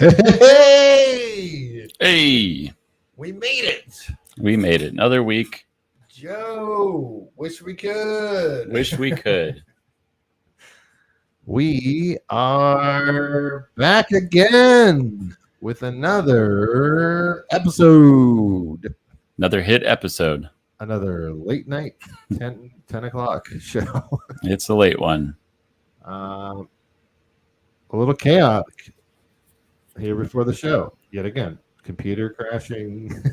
Hey! Hey, We made it. we made it. Another week. Joe, wish we could. Wish we could. We are back again with another episode. Another hit episode. Another late night 10 o'clock show. It's a late one. A little chaotic here before the show. Yet again, computer crashing.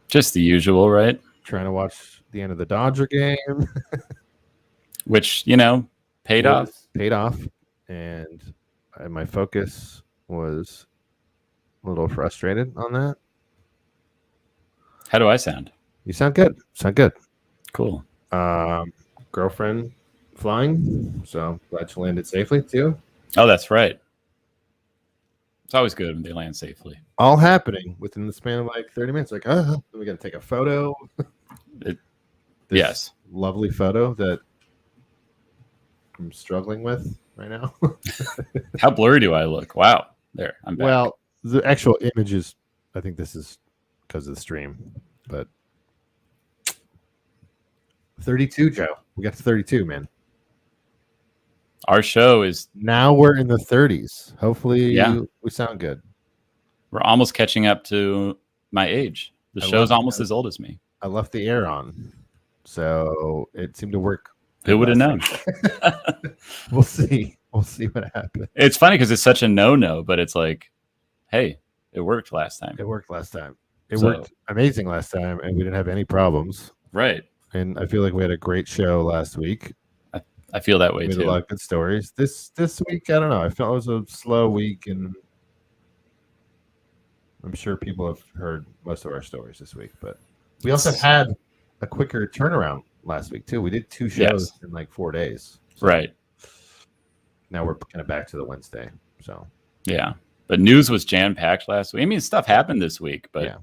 Just the usual, right? Trying to watch the end of the Dodger game. Which, paid off. Paid off. And my focus was a little frustrated on that. How do I sound? You sound good. Cool. Girlfriend flying. So glad she landed safely too. Oh, that's right. It's always good when they land safely. All happening within the span of like 30 minutes. Like, we got to take a photo. Yes. Lovely photo that I'm struggling with right now. How blurry do I look? Wow. There, I'm back. Well, the actual images, I think this is because of the stream, but 32, Joe. We got to 32, man. Our show is... Now we're in the 30s. Hopefully we sound good. We're almost catching up to my age. The show's almost as old as me. I left the air on, so it seemed to work. Who would have known? We'll see. We'll see what happens. It's funny because it's such a no-no, but it's like, hey, it worked last time. It worked last time. It worked amazing last time, and we didn't have any problems. Right. And I feel like we had a great show last week. I feel that way we too. had a lot of good stories. This week, I don't know. I felt it was a slow week, and I'm sure people have heard most of our stories this week. But we also had a quicker turnaround last week too. We did 2 shows in like 4 days. So right. Now we're kind of back to the Wednesday. So yeah, but news was jam packed last week. I mean, stuff happened this week, but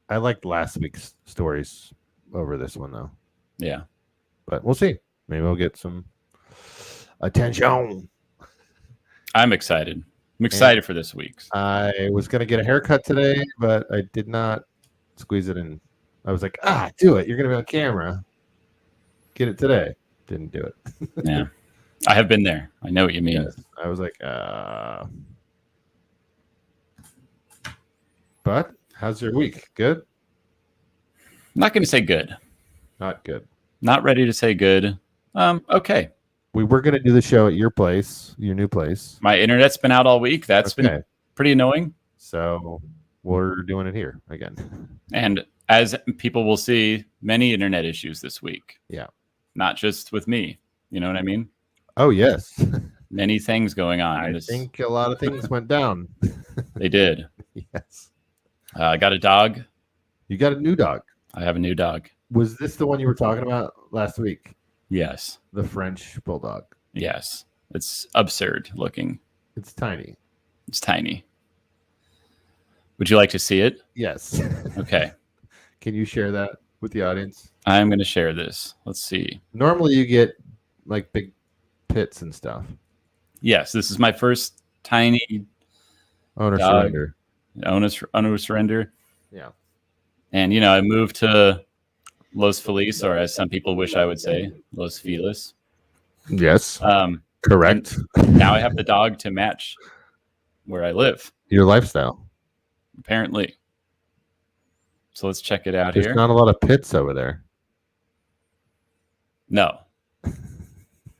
I liked last week's stories over this one though. Yeah, but we'll see. Maybe we'll get some attention. I'm excited. I'm excited for this week's. I was going to get a haircut today, but I did not squeeze it in. I was like, do it. You're going to be on camera. Get it today. Didn't do it. Yeah. I have been there. I know what you mean. Yes. I was like, But how's your week? Good? I'm not going to say good. Not good. Not ready to say good. Okay. We were going to do the show at your place, your new place. My internet's been out all week. That's been pretty annoying. So we're doing it here again. And as people will see, many internet issues this week. Yeah. Not just with me. You know what I mean? Oh, yes. Many things going on. I think a lot of things went down. They did. Yes. I got a dog. You got a new dog. I have a new dog. Was this the one you were talking about last week? Yes. The French bulldog. Yes. It's absurd looking. It's tiny. It's tiny. Would you like to see it? Yes. Okay. Can you share that with the audience? I'm going to share this. Let's see. Normally you get like big pits and stuff. Yes. This is my first tiny owner dog. surrender. Owner surrender. Yeah. And, I moved to Los Feliz, or as some people wish I would say, Los Feliz. Yes. Correct. Now I have the dog to match where I live. Your lifestyle. Apparently. So let's check it out There's here. not a lot of pits over there. No.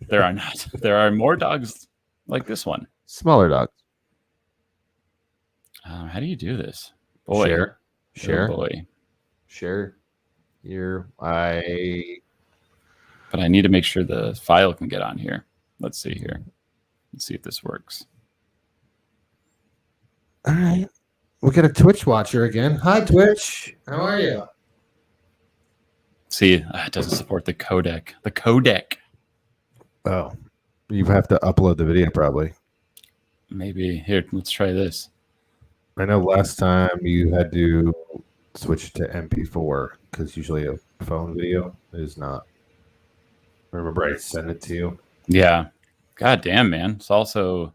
There are not. There are more dogs like this one. Smaller dogs. How do you do this? Boy. Share. Oh boy. Share. But I need to make sure the file can get on here. Let's see here. Let's see if this works. All right. We got a Twitch watcher again. Hi, Twitch. How are you? See, it doesn't support the codec. The codec. Oh, you have to upload the video probably. Maybe. Here, let's try this. I know last time you had to switch to MP4 because usually a phone video is not. Remember I sent it to you? Yeah. God damn, man. It's also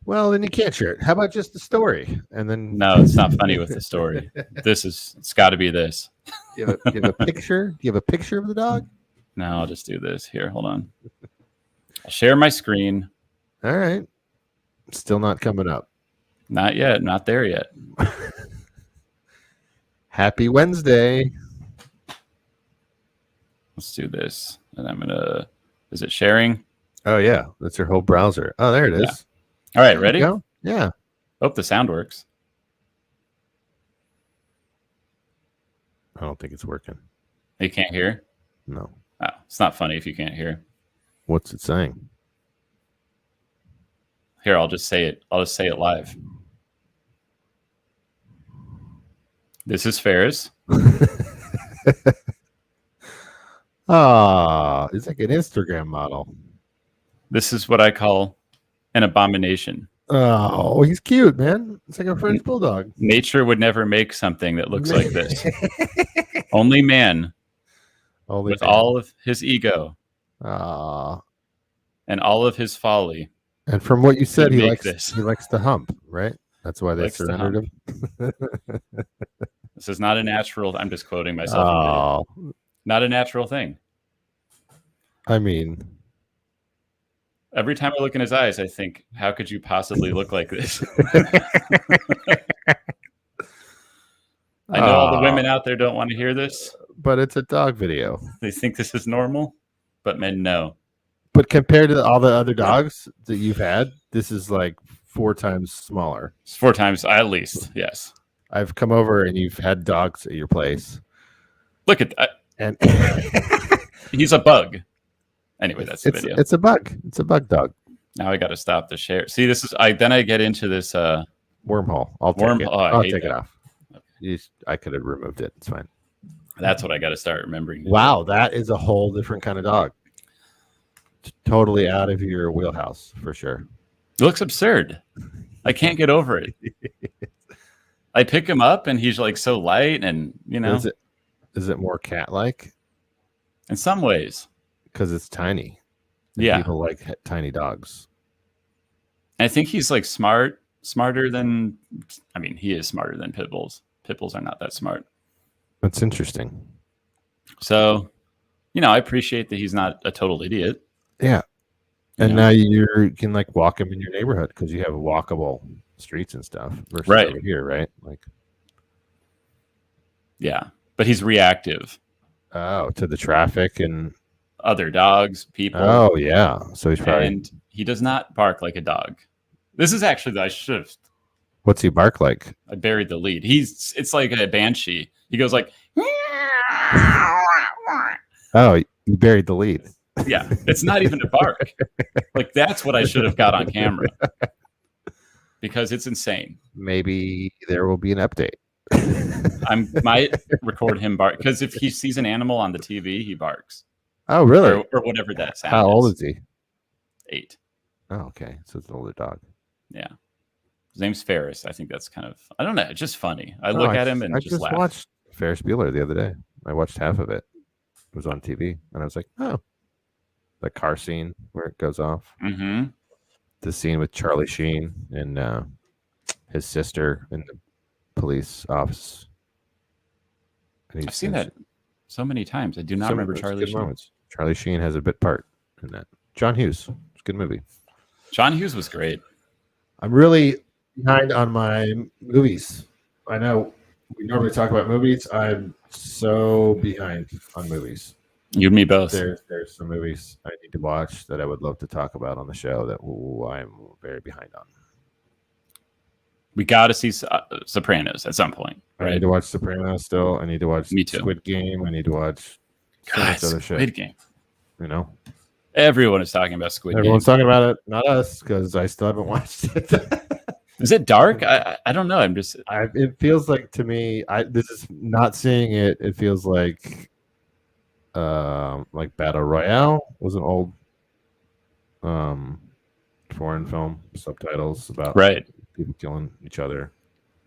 Well, then you can't share it. How about just the story? And then No, it's not funny with the story. It's got to be this. you have a picture. Do you have a picture of the dog? No, I'll just do this. Here, hold on. I'll share my screen. All right. Still not coming up. Not yet. Not there yet. Happy Wednesday. Let's do this. And I'm going to, is it sharing? Oh, yeah. That's your whole browser. Oh, there it is. Yeah. All right. Ready? Go. Yeah. Hope the sound works. I don't think it's working. You can't hear? No. Oh, it's not funny if you can't hear. What's it saying? Here, I'll just say it. I'll just say it live. This is Ferris. Ah, it's like an Instagram model. This is what I call an abomination. Oh, he's cute, man. It's like a French bulldog. Nature would never make something that looks like this. Only man, with all of his ego and all of his folly. And from what you said, he likes to hump, right? That's why they surrendered him. This is not a natural. I'm just quoting myself. Not a natural thing. I mean, every time I look in his eyes, I think, how could you possibly look like this? I know all the women out there don't want to hear this. But it's a dog video. They think this is normal, but men know. But compared to all the other dogs that you've had, this is like 4 times smaller. It's 4 times at least, yes. I've come over and you've had dogs at your place. Look at that. And he's a bug. Anyway, that's the video. It's a bug. It's a bug dog. Now I got to stop the share. See, this is then I get into this wormhole. I'll take it. I'll take it off. Okay. I could have removed it. It's fine. That's what I got to start remembering. Wow, that is a whole different kind of dog. Totally out of your wheelhouse for sure. It looks absurd. I can't get over it. I pick him up and he's like so light, and you know. Is it more cat-like? In some ways. Because it's tiny. Yeah. People like tiny dogs. I think he's like smarter than, I mean, he is smarter than pit bulls. Pit bulls are not that smart. That's interesting. So, you know, I appreciate that he's not a total idiot. Yeah. And now you can like walk him in your neighborhood because you have walkable streets and stuff versus over here, right? Like, yeah, but he's reactive. Oh, to the traffic and other dogs, people. Oh, yeah. So he's probably... And he does not bark like a dog. This is actually, I should have... What's he bark like? I buried the lead. It's like a banshee. He goes like... Oh, you buried the lead. Yeah, it's not even a bark. Like, that's what I should have got on camera. Because it's insane. Maybe there will be an update. I might record him bark. Because if he sees an animal on the TV, he barks. Oh, really? Or whatever that sound is. How old is he? 8. Oh, okay. So it's an older dog. Yeah. His name's Ferris. I think that's kind of, I don't know, it's just funny. I look at him and just laugh. I watched Ferris Bueller the other day. I watched half of it. It was on TV. And I was like, oh. The car scene where it goes off. Mm-hmm. The scene with Charlie Sheen and his sister in the police office. I've seen that so many times. I do not remember Charlie Sheen. Moments. Charlie Sheen has a bit part in that. John Hughes. It's a good movie. John Hughes was great. I'm really behind on my movies. I know we normally talk about movies. I'm so behind on movies. You and me both. There's some movies I need to watch that I would love to talk about on the show that I'm very behind on. We got to see Sopranos at some point. Right? I need to watch Sopranos still. I need to watch Squid Game. I need to watch other shit. Squid Game. You know? Everyone is talking about Squid Game. Everyone's talking about it. Not us, because I still haven't watched it. Is it dark? I don't know. It feels like to me, this is not seeing it. It feels like Battle Royale was an old foreign film, subtitles about people killing each other.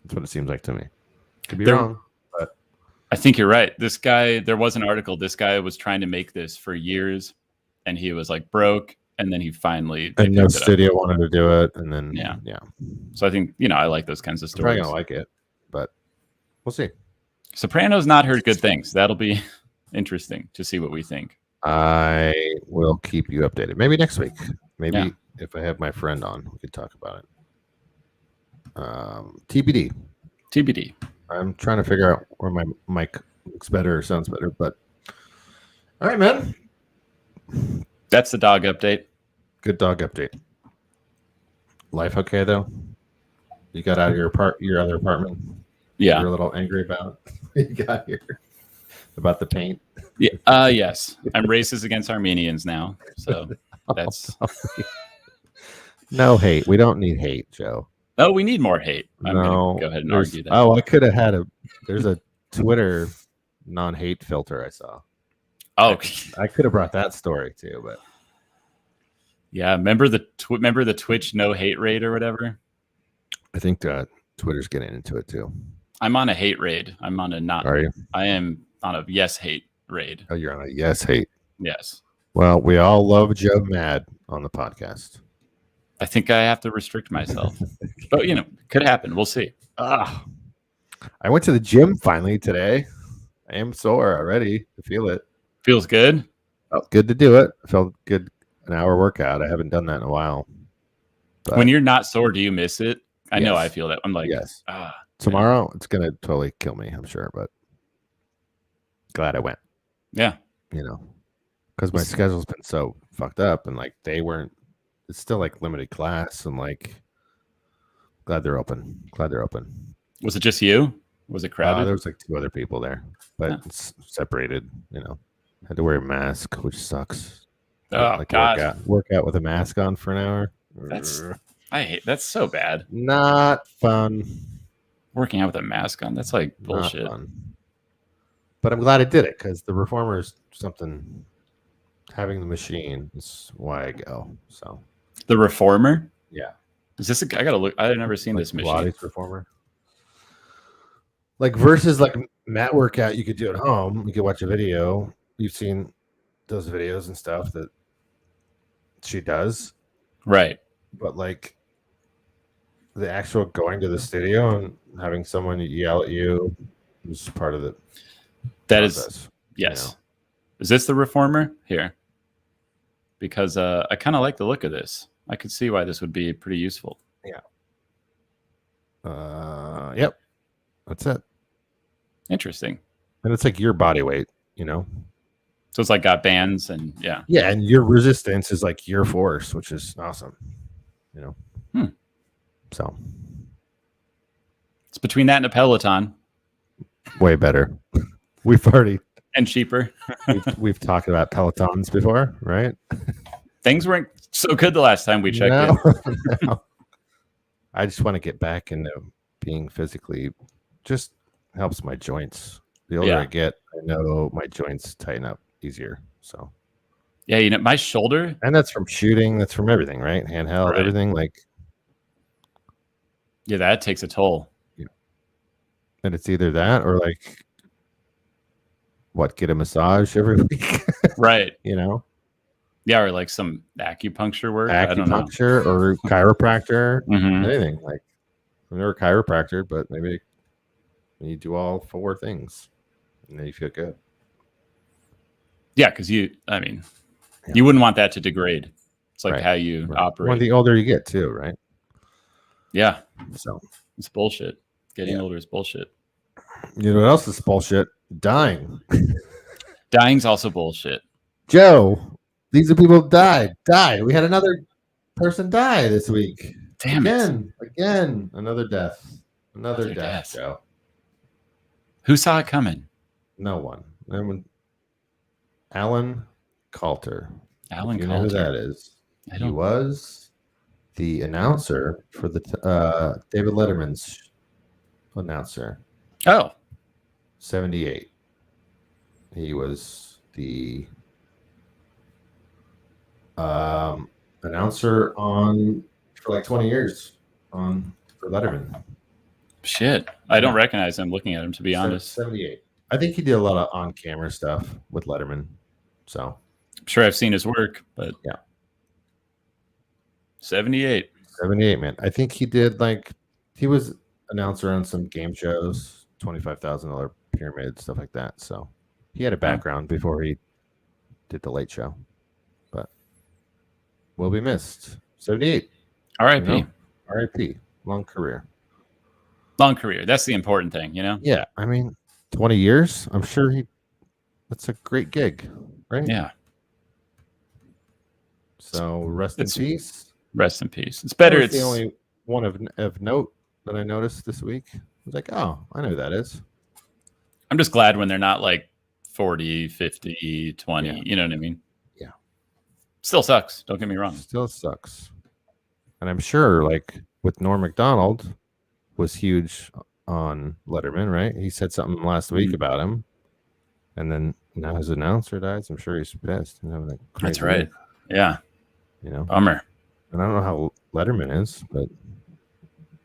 That's what it seems like to me. Could be wrong, but I think you're right. This guy, there was an article. This guy was trying to make this for years, and he was like broke, and then he finally And no picked it up. studio wanted to do it, and then Yeah. yeah. So I think I like those kinds of I'm probably stories. gonna like it, but we'll see. Sopranos not heard good things. That'll be interesting to see what we think. I will keep you updated. Maybe next week. Maybe Yeah. if I have my friend on, we could talk about it. TBD. TBD. I'm trying to figure out where my mic looks better or sounds better, but all right, man. That's the dog update. Good dog update. Life okay though? You got out of your other apartment? Yeah. You're a little angry about you got here about the paint. Yeah. Yes. I'm racist against Armenians now. So that's no hate. We don't need hate, Joe. Oh, we need more hate. I'm gonna go ahead and argue that. Oh, I could have had there's a Twitter non-hate filter I saw. Oh, I could have brought that story too, but yeah. Remember the Twitch no hate raid or whatever? I think Twitter's getting into it too. I'm on a hate raid. I'm on a not. Are you? I am on a yes hate raid. Oh, you're on a yes hate. Yes. Well, we all love Joe Mad on the podcast. I think I have to restrict myself, but could happen. We'll see. I went to the gym finally today. I am sore already. I feel it. Feels good. Felt good to do it. Felt good. An hour workout. I haven't done that in a while. But When you're not sore, do you miss it? I know Yes. I feel that. I'm like, yes. Tomorrow it's gonna totally kill me. I'm sure, but glad I went. yeah. Because my schedule's been so fucked up, and like they weren't. It's still like limited class, and like glad they're open. Was it just you? Was it crowded? There was like 2 other people there, but it's separated. Had to wear a mask, which sucks. Oh God, work out with a mask on for an hour. That's so bad. Not fun. Working out with a mask on, that's like bullshit. Not fun. But I'm glad I did it because the reformer is something. Having the machine is why I go. So the reformer. Yeah. Is this? I gotta look. I've never seen this machine. Pilates reformer. Like versus like mat workout, you could do at home. You could watch a video. You've seen those videos and stuff that she does, right? But like the actual going to the studio and having someone yell at you is part of the. That process, is yes. Is this the reformer here? Because I kind of like the look of this. I could see why this would be pretty useful. Yeah. Yep. That's it. Interesting. And it's like your body weight, So it's like got bands and yeah. Yeah, and your resistance is like your force, which is awesome. So it's between that and a Peloton. Way better. We've already and cheaper. we've talked about Pelotons before, right? Things weren't so good the last time we checked in. No. I just want to get back into being physically. Just helps my joints. The older I get, I know my joints tighten up easier. So yeah, my shoulder, and that's from shooting. That's from everything, right? Handheld, right. Everything. Like yeah, that takes a toll. Yeah, and it's either that or like get a massage every week, right? Yeah, or like some acupuncture work, acupuncture or chiropractor, mm-hmm. Anything. Like I'm never a chiropractor, but maybe you do all 4 things, and then you feel good. Yeah, because you wouldn't want that to degrade. It's like how you operate. Well, the older you get, too, right? Yeah. So it's bullshit. Getting older is bullshit. You know what else is bullshit? Dying. Dying's also bullshit. Joe, these are people who died. We had another person die this week. Damn Again. Another death. Another death, Joe. Who saw it coming? No one. Alan Coulter. Alan you Coulter. know who that is? He was the announcer for the David Letterman's announcer. Oh. 78. He was the announcer for like 20 years for Letterman. Shit. I don't recognize him looking at him, to be honest. 78. I think he did a lot of on-camera stuff with Letterman. So I'm sure I've seen his work, but yeah. 78. 78, man. I think he did he was announcer on some game shows, $25,000 pyramid, stuff like that. So he had a background before he did the Late Show. But will be missed. 78. R.I.P. R.I.P. Long career. Long career. That's the important thing, you know? Yeah. I mean, 20 years. I'm sure that's a great gig, right? Yeah. So rest in peace. Rest in peace. It's better. It's the only one of note that I noticed this week. I was like, oh, I know who that is. I'm just glad when they're not like 40, 50, 20. Yeah. You know what I mean? Yeah. Still sucks. Don't get me wrong. Still sucks. And I'm sure with Norm Macdonald was huge on Letterman, right? He said something last week about him. And then now his announcer dies. I'm sure he's pissed. That's right. Week. Yeah. Bummer. And I don't know how Letterman is, but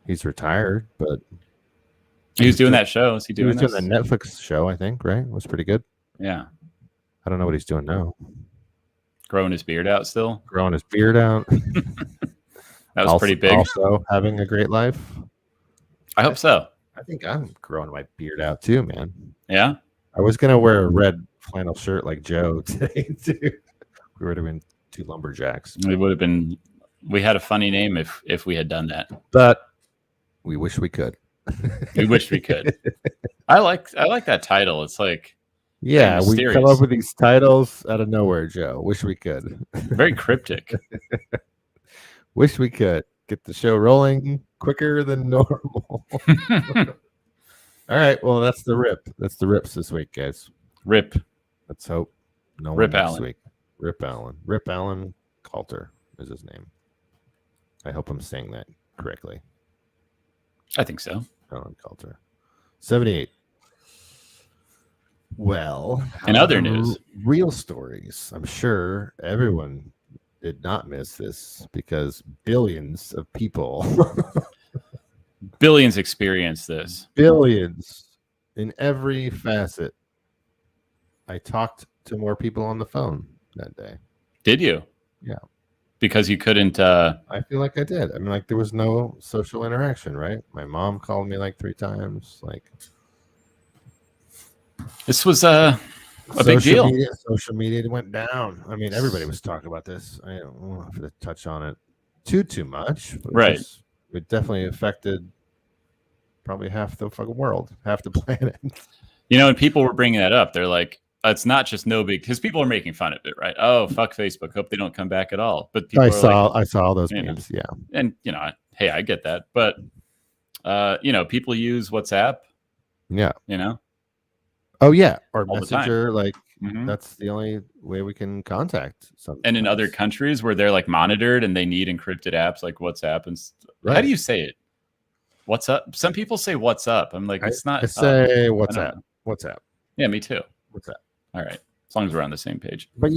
he's retired. But he was doing that show. Is he doing the Netflix show, I think, right? It was pretty good. Yeah. I don't know what he's doing now. Growing his beard out still? Growing his beard out. That was pretty big. Also having a great life. I hope so. I think I'm growing my beard out too, man. Yeah? I was going to wear a red flannel shirt like Joe today, too. We would have been two lumberjacks. We had a funny name if we had done that. But we wish we could. We wish we could. I like that title. It's like, yeah, we come up with these titles out of nowhere, Joe. Wish we could. Very cryptic. Wish we could get the show rolling quicker than normal. All right. Well, that's the rip. That's the rips this week, guys. Rip. Let's hope no one Rip next Allen. week. Rip Allen. Rip Allen Coulter is his name. I hope I'm saying that correctly. I think so. Allen Coulter. 78. Well, in other news, real stories. I'm sure everyone did not miss this because billions of people experience this. Billions in every facet. I talked to more people on the phone that day. Did you? Yeah. Because you couldn't I feel like I did. I mean, there was no social interaction, right? My mom called me 3 times. This was a big deal. Social media went down. I mean, everybody was talking about this. I don't have to touch on it too much. Right. It definitely affected probably half the fucking world, half the planet. And people were bringing that up. They're like, it's not just no big, because people are making fun of it, right? Oh, fuck Facebook. Hope they don't come back at all. But people I saw all those memes. Yeah. And hey, I get that. But people use WhatsApp. Yeah. Oh yeah, or Messenger. That's the only way we can contact something. And in other countries where they're monitored and they need encrypted apps like WhatsApp and how do you say it? What's up? Some people say what's up. I'm like, it's not. I say WhatsApp. WhatsApp. Yeah, me too. WhatsApp. All right, as long as we're on the same page. But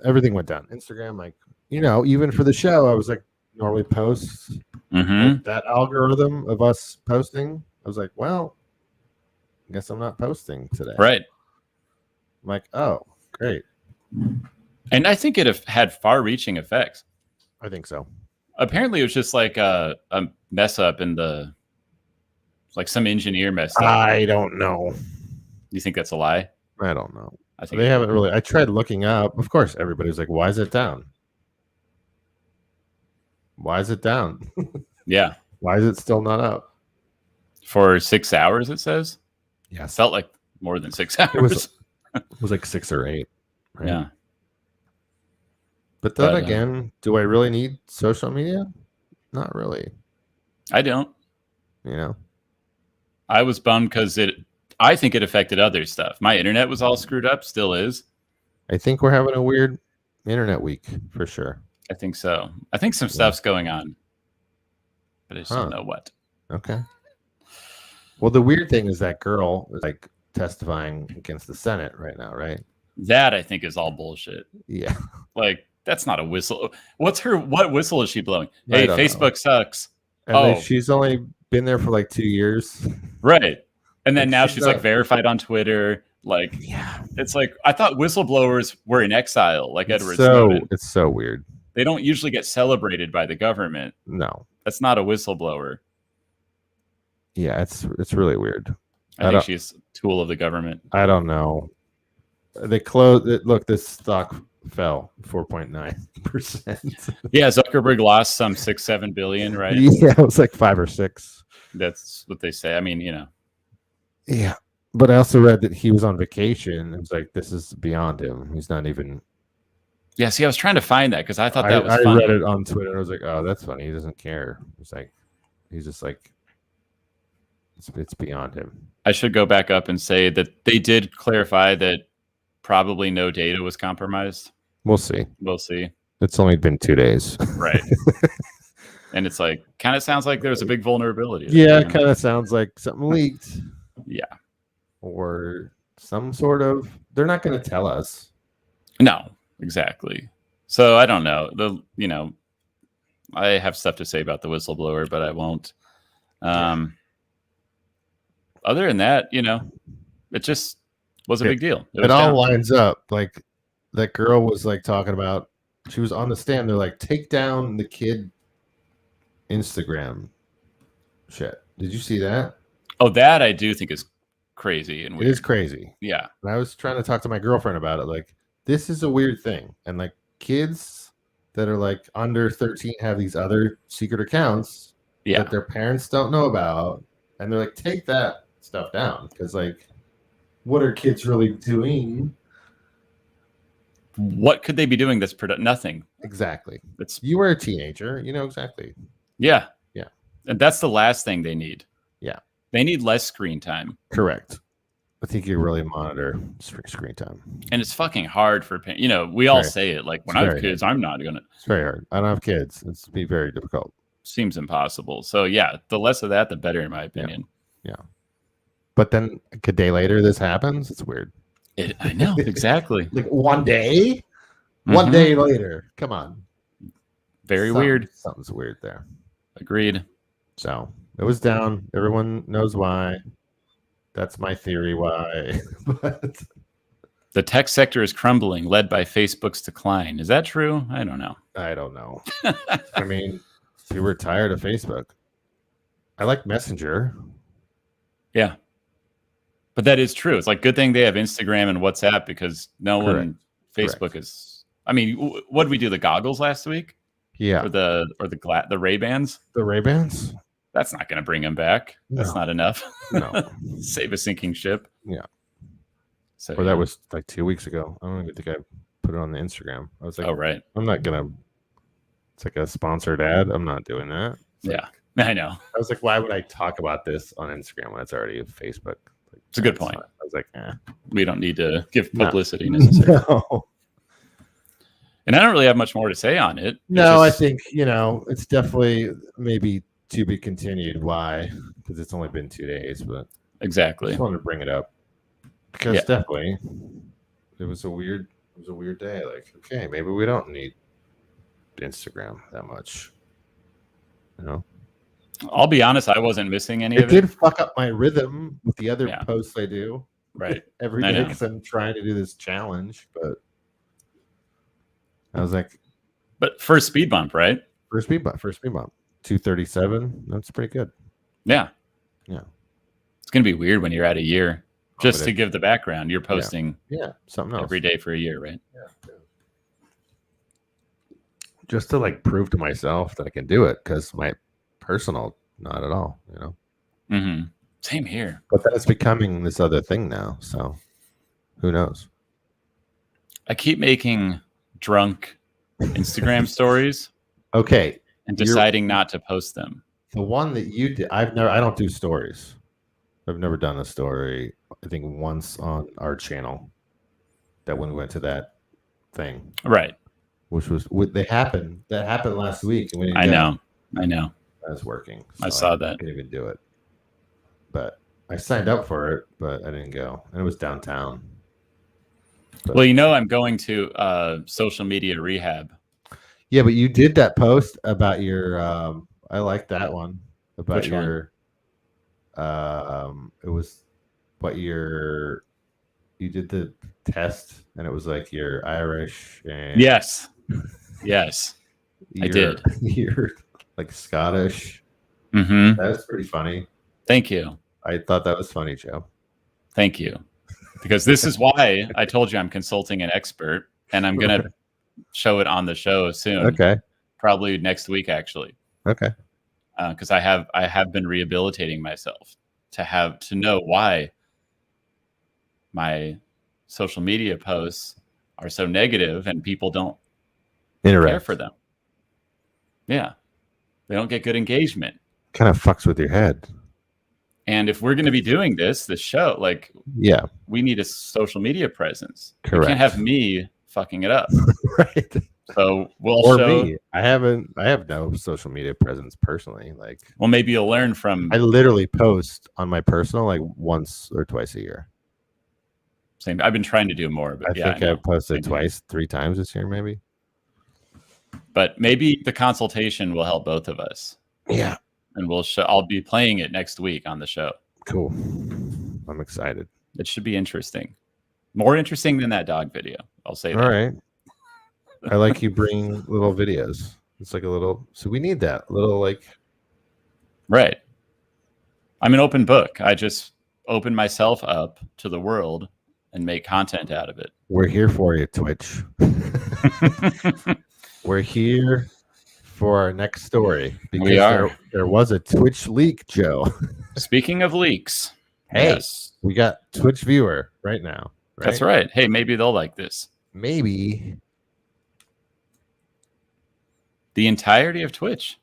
everything went down. Instagram, even for the show, I was normally posts. That algorithm of us posting, I was like, well, I guess I'm not posting today. Right. I'm like, oh, great. And I think it had far-reaching effects. I think so. Apparently, it was just a mess up in the, some engineer messed up. I don't know. You think that's a lie? I don't know. I think they haven't really. I tried looking up. Of course, everybody's like, "Why is it down? Why is it down? Yeah. Why is it still not up?" For 6 hours, it says. Yeah, felt like more than 6 hours. It was 6 or 8. Right? Yeah. But then again, do I really need social media? Not really. I don't. I was bummed because I think it affected other stuff. My internet was all screwed up, still is. I think we're having a weird internet week for sure. I think so. I think some stuff's going on, but I just don't know what. Okay. Well, the weird thing is that girl is testifying against the Senate right now, right? That I think is all bullshit. Yeah. That's not a whistle. What whistle is she blowing? Hey, Facebook sucks. And she's only been there for 2 years. Right. And then now she's verified on Twitter. It's I thought whistleblowers were in exile, like Edward Snowden. It's so weird. They don't usually get celebrated by the government. No. That's not a whistleblower. Yeah, it's really weird. I think she's a tool of the government. I don't know. They closed it. Look, this stock fell 4.9%. Yeah, Zuckerberg lost some 6-7 billion, right? Yeah, it was like 5 or 6. That's what they say. I mean, Yeah, but I also read that he was on vacation. It was like, this is beyond him. He's not even. Yeah, see, I was trying to find that because I thought that was I funny. read it on Twitter. I was like, oh, that's funny. He doesn't care. It's like, he's just like, it's beyond him. I should go back up and say that they did clarify that probably no data was compromised. We'll see. We'll see. It's only been 2 days. Right. And it's like, kind of sounds like there's a big vulnerability. Yeah, it kind of sounds like something leaked. Yeah. Or some sort of, they're not going to tell us. No, exactly. So I don't know. I have stuff to say about the whistleblower, but I won't. Other than that, it just was a big deal. It all lines up. Like that girl was like talking about, she was on the stand. They're like, take down the kid Instagram shit. Did you see that? Oh, that I do think is crazy and weird. It is crazy. Yeah. And I was trying to talk to my girlfriend about it. Like, this is a weird thing. And like kids that are like under 13 have these other secret accounts that their parents don't know about. And they're like, take that stuff down. Because like, what are kids really doing? What could they be doing that's nothing? Exactly. You were a teenager. You know exactly. Yeah. Yeah. And that's the last thing they need. Yeah. They need less screen time. Correct. I think you really monitor screen time. And it's fucking hard for we all say it. Like, when I have kids, I'm not going to. It's very hard. I don't have kids. It's be very difficult. Seems impossible. So, yeah, the less of that, the better, in my opinion. Yeah. But then a day later, this happens. It's weird. I know. Exactly. Like one day? Mm-hmm. One day later. Come on. Very weird. Something's weird there. Agreed. So it was down. Everyone knows why. That's my theory why. But the tech sector is crumbling, led by Facebook's decline. Is that true? I don't know. I don't know. I mean, we were tired of Facebook. I like Messenger. Yeah. But that is true. It's like, good thing they have Instagram and WhatsApp, because Facebook is. I mean, what did we do? The goggles last week? Yeah. Or the Ray-Bans? The Ray-Bans? That's not going to bring them back. That's not enough. No. Save a sinking ship. Yeah. So, that was like 2 weeks ago. I don't even think I put it on the Instagram. I was like, oh, right. I'm not going to. It's like a sponsored ad. I'm not doing that. Yeah. I know. I was like, why would I talk about this on Instagram when it's already a Facebook? It's a good point. I was like, we don't need to give publicity necessarily. No. And I don't really have much more to say on it. I think, it's definitely maybe to be continued. Why? Because it's only been 2 days, but exactly. I just wanted to bring it up because definitely it was a weird day. Like, okay, maybe we don't need Instagram that much. I'll be honest, I wasn't missing any of it. It did fuck up my rhythm with the other posts I do. Right. Every day, because I'm trying to do this challenge, but I was like, but first speed bump, right? First speed bump. 237. That's pretty good. Yeah. Yeah. It's going to be weird when you're at a year. Just to give the background, you're posting something else every day for a year, right? Yeah. Just to like prove to myself that I can do it, because my personal, not at all, Mm-hmm. Same here. But then it's becoming this other thing now, so who knows? I keep making drunk Instagram stories. Okay. And deciding not to post them. The one that you did, I don't do stories. I've never done a story. I think once on our channel, that when we went to that thing. Right. Which was that happened last week. And we didn't I know. I was working. So I saw that. I couldn't even do it. But I signed up for it, but I didn't go. And it was downtown. But, well, I'm going to social media rehab. Yeah, but you did that post about your I like that one. About Which your it was what you did the test and it was like you're Irish and Yes. I did. You're like Scottish. Mm-hmm. That was pretty funny. Thank you. I thought that was funny, Joe. Thank you. Because this is why I told you I'm consulting an expert, and I'm going to show it on the show soon. Okay. Probably next week, actually. Okay. Because I have been rehabilitating myself to know why my social media posts are so negative and people don't care for them. Yeah. They don't get good engagement. Kind of fucks with your head. And if we're going to be doing this show, like, yeah, we need a social media presence. Correct. You can't have me fucking it up. Right. So we'll or show. Me. I have no social media presence personally. Like, well, maybe you'll learn from. I literally post on my personal like once or twice a year. Same. I've been trying to do more, but I think I've posted twice, 3 times this year, maybe. But maybe the consultation will help both of us. Yeah. And I'll be playing it next week on the show. Cool. I'm excited. It should be interesting. More interesting than that dog video. I'll say that. All right. I like you bring little videos. It's like a little, so we need that little like. Right. I'm an open book. I just open myself up to the world and make content out of it. We're here for you, Twitch. We're here for our next story. Because we are. There was a Twitch leak, Joe. Speaking of leaks. Hey, yes. We got Twitch viewer right now. Right? That's right. Hey, maybe they'll like this. Maybe. The entirety of Twitch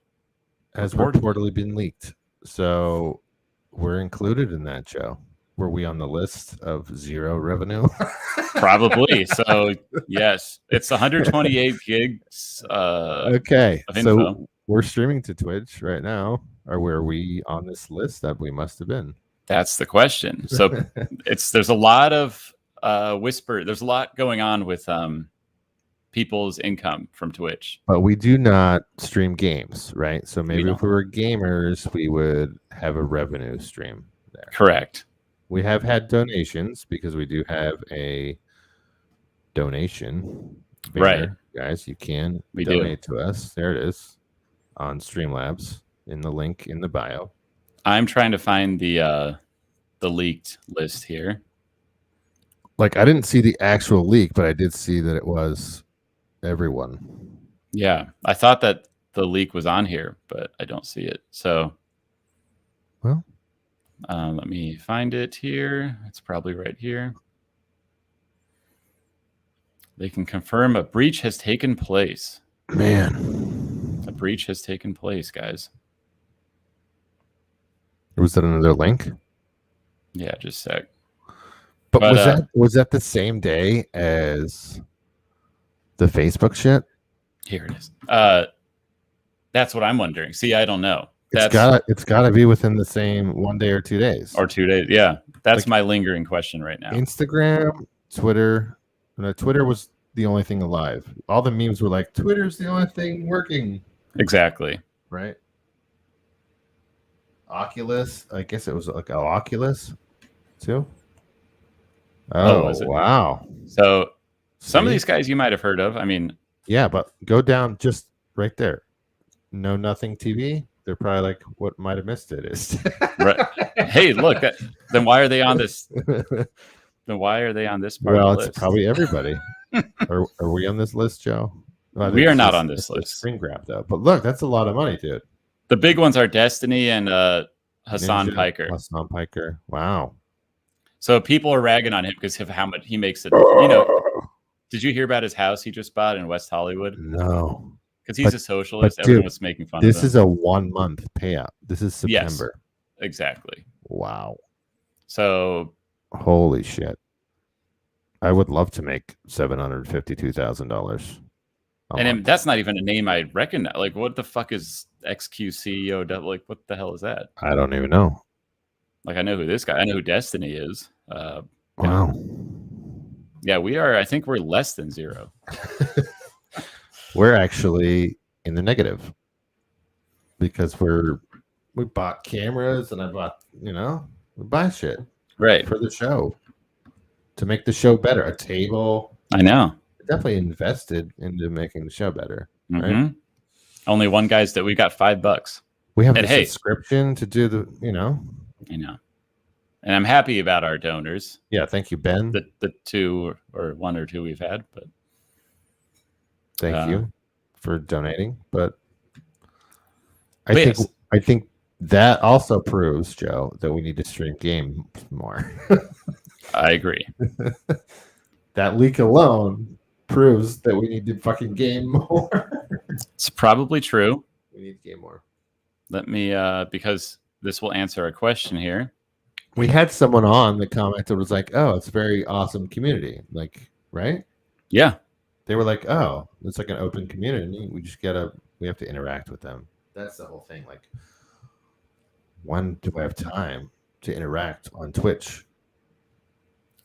has reportedly been leaked. So we're included in that, Joe. Were we on the list of 0 revenue? Probably. So, yes. It's 128 gigs. Okay. Of info. So we're streaming to Twitch right now. Or were we on this list that we must have been? That's the question. So there's a lot of whisper. There's a lot going on with people's income from Twitch. But we do not stream games, right? So maybe if we were gamers, we would have a revenue stream there. Correct. We have had donations because we do have a donation banner. Right. Guys, you can donate to us. There it is on Streamlabs in the link in the bio. I'm trying to find the leaked list here. Like, I didn't see the actual leak, but I did see that it was everyone. Yeah, I thought that the leak was on here, but I don't see it. So, well, let me find it here. It's probably right here. They can confirm a breach has taken place. Man, a breach has taken place, guys. Was that another link? Yeah, just a sec. But was that the same day as the Facebook shit? Here it is. That's what I'm wondering. See, I don't know. It's gotta be within the same 1 day or 2 days. Or 2 days. Yeah. That's my lingering question right now. Instagram, Twitter. No, Twitter was the only thing alive. All the memes were like, Twitter's the only thing working. Exactly. Right. Oculus. I guess it was like Oculus too. Oh, wow. So some of these guys you might have heard of. I mean, yeah, but go down just right there. Know Nothing TV. They're probably like, what might have missed it is. Right. Hey, look. Then why are they on this? Then why are they on this part of the list? It's probably everybody. Are we on this list, Joe? Well, we are not on this list. Screen grab though. But look, that's a lot of money, dude. The big ones are Destiny and Hassan Piker. Hassan Piker. Wow. So people are ragging on him because of how much he makes it. You know, did you hear about his house he just bought in West Hollywood? No. Because he's a socialist. Everyone was making fun of him. This is a 1 month payout. This is September. Yes, exactly. Wow. So. Holy shit. I would love to make $752,000. And that's not even a name I recognize. Like, what the fuck is XQCEO? Like, what the hell is that? I don't even know. Like, I know who this guy. I know who Destiny is. Wow. Yeah, we are. I think we're less than 0. We're actually in the negative because we bought cameras and I bought, we buy shit right for the show to make the show better. A table. I know. Definitely invested into making the show better. Mm-hmm. Right. Only one guy's that we got $5. We have And a hey, subscription to do the, and I'm happy about our donors. Yeah, thank you, Ben. The two or one or two we've had, but thank you for donating. But I think that also proves, Joe, that we need to stream games more. I agree. That leak alone proves that we need to fucking game more. It's probably true. We need to game more. Let me, because this will answer a question here. We had someone on the commented was like, "Oh, it's a very awesome community." Like, right? Yeah. They were like, "Oh, it's like an open community. We have to interact with them." That's the whole thing. Like, when do I have time to interact on Twitch?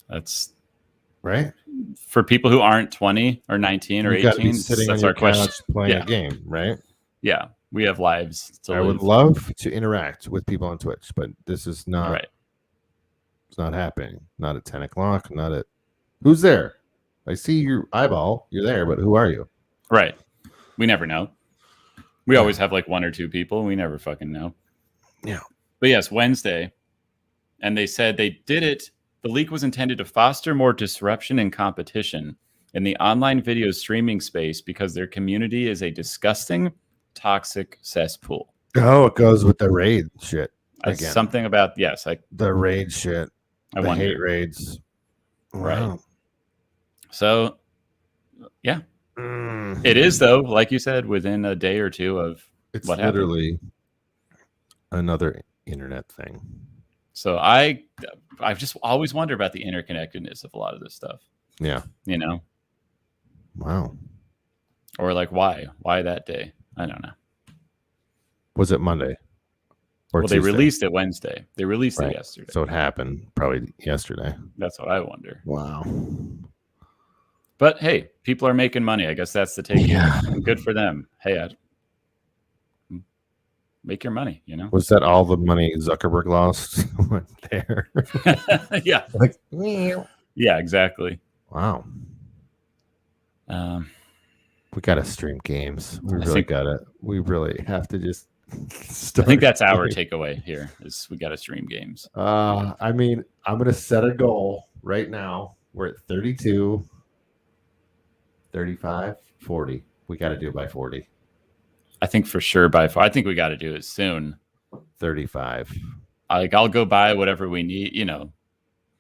That's right. For people who aren't 20 or 19 or 18, sitting that's on our question. Playing a game, right? Yeah, we have lives. I would love to interact with people on Twitch, but this is not. Right. It's not happening. Not at 10 o'clock. Not at. Who's there? I see your eyeball. You're there, but who are you? Right. We never know. We always have like one or two people. We never fucking know. Yeah. But yes, Wednesday. And they said they did it. The leak was intended to foster more disruption and competition in the online video streaming space because their community is a disgusting, toxic cesspool. Oh, it goes with the raid shit. Again. Something about, yes. The raid shit. I the wonder. Hate raids. Right. Wow. So, yeah. It is, though, like you said, within a day or two of it's what literally happened. Another internet thing. So I've just always wondered about the interconnectedness of a lot of this stuff. Yeah. You know? Wow. Or like why? Why that day? I don't know. Was it Monday? Or well, Tuesday? They released it Wednesday. They released it yesterday. So it happened probably yesterday. That's what I wonder. Wow. But hey, people are making money. I guess that's the take. Yeah. Good for them. Hey, make your money, you know? Was that all the money Zuckerberg lost went there? Yeah. Like, yeah, exactly. Wow. We got to stream games. We really have to just start. I think that's our takeaway here is we got to stream games. I mean, I'm going to set a goal right now. We're at 32, 35, 40. We got to do it by 40. I think for sure I think we got to do it soon. 35. I'll go buy whatever we need, you know,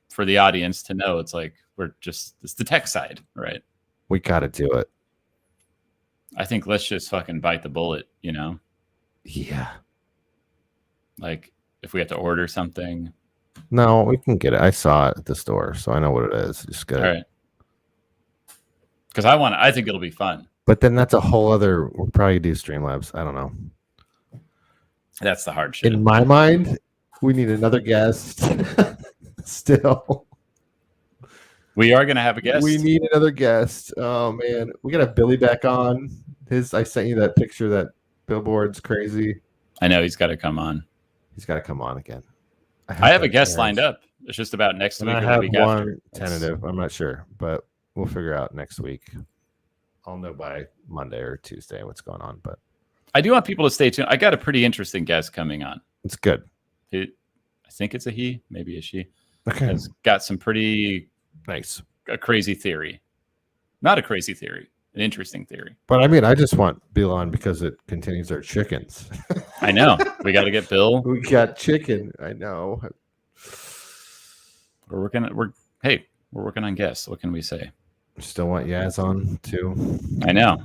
for the audience to know. It's like it's the tech side, right? We got to do it. I think let's just fucking bite the bullet, you know? Yeah. Like if we have to order something. No, we can get it. I saw it at the store, so I know what it is. Just get it. All right. Because I think it'll be fun. But then that's a whole other. We'll probably do Streamlabs. I don't know. That's the hard shit. In my mind, we need another guest. Still, we are gonna have a guest. We need another guest. Oh man, we gotta have Billy back on. I sent you that picture. That billboard's crazy. I know he's got to come on. He's got to come on again. I have a guest lined up. It's just about next week. I or have the week one after. tentative. I'm not sure, but we'll figure out next week. I'll know by Monday or Tuesday what's going on, but I do want people to stay tuned. I got a pretty interesting guest coming on. It's good. I think it's a he, maybe a she. Okay. Has got some pretty a crazy theory. Not a crazy theory, an interesting theory. But I mean, I just want Bill on because it continues our chickens. I know. We got to get Bill. We got chicken. I know. We're working on guests. What can we say? Still want Yaz on too. I know.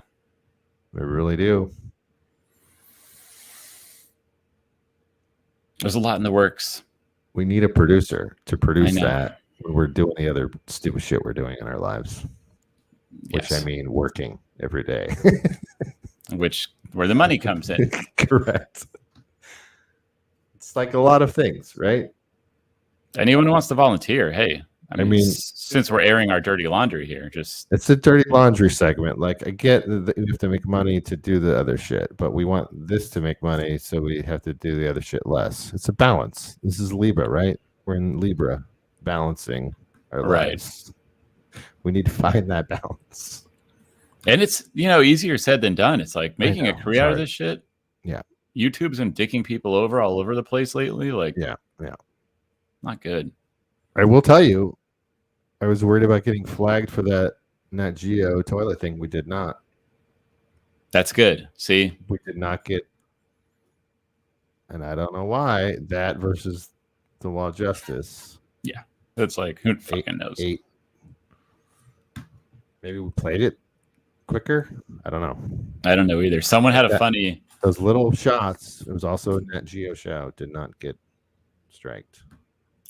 We really do. There's a lot in the works. We need a producer to produce that when we're doing the other stupid shit we're doing in our lives. Which I mean working every day. Where the money comes in. Correct. It's like a lot of things, right? Anyone who wants to volunteer, hey. I mean, since we're airing our dirty laundry here, it's a dirty laundry segment. Like, I get that we have to make money to do the other shit, but we want this to make money, so we have to do the other shit less. It's a balance. This is Libra, right? We're in Libra, balancing our lives. We need to find that balance. And it's, easier said than done. It's like making a know, career out of this shit. Yeah. YouTube's been dicking people over all over the place lately. Like, Yeah. not good. I will tell you, I was worried about getting flagged for that Nat Geo toilet thing. We did not. That's good. See? We did not get, and I don't know why, that versus the law of justice. Yeah. It's like, who fucking knows? 8. Maybe we played it quicker. I don't know. I don't know either. Someone had a funny... Those little shots. It was also a Nat Geo show. Did not get striked.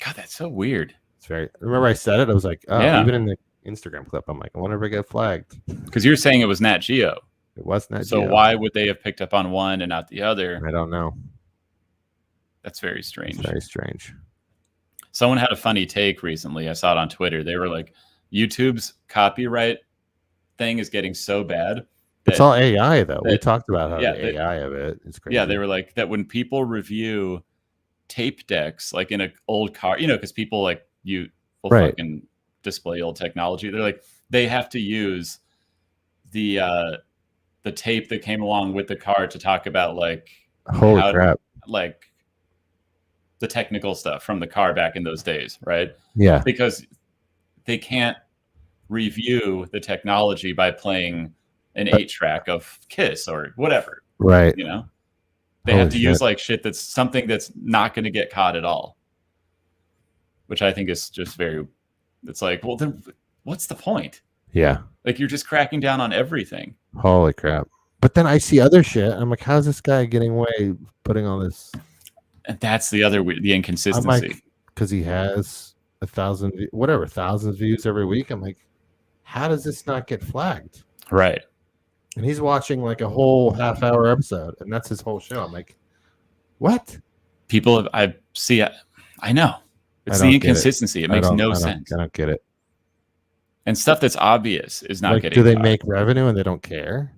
God, that's so weird. It's very. Remember, I said it. I was like, oh, Yeah. even in the Instagram clip, I'm like, I wonder if I get flagged. Because you're saying it was Nat Geo. It was Nat So Geo. why would they have picked up on one and not the other? I don't know. That's very strange. It's very strange. Someone had a funny take recently. I saw it on Twitter. They were like, YouTube's copyright thing is getting so bad. It's all AI, though. We talked about how yeah, the AI of it is crazy. Yeah, they were like that when people review tape decks, like in an old car, because people like will fucking display old technology. They're like, they have to use the tape that came along with the car to talk about like holy crap, like the technical stuff from the car back in those days, right? Yeah, because they can't review the technology by playing an 8-track of Kiss or whatever, right? They have to use like shit that's something that's not going to get caught at all, which I think is just very. It's like, well, then what's the point? Yeah, like you're just cracking down on everything. Holy crap! But then I see other shit. I'm like, how's this guy getting away putting all this? And that's the inconsistency. I'm like, because he has 1,000 thousands views every week. I'm like, how does this not get flagged? Right. And he's watching like a whole half-hour episode, and that's his whole show. I'm like, what? I know. It's the inconsistency. It makes no sense. I don't get it. And stuff that's obvious is not getting. Do they make revenue and they don't care,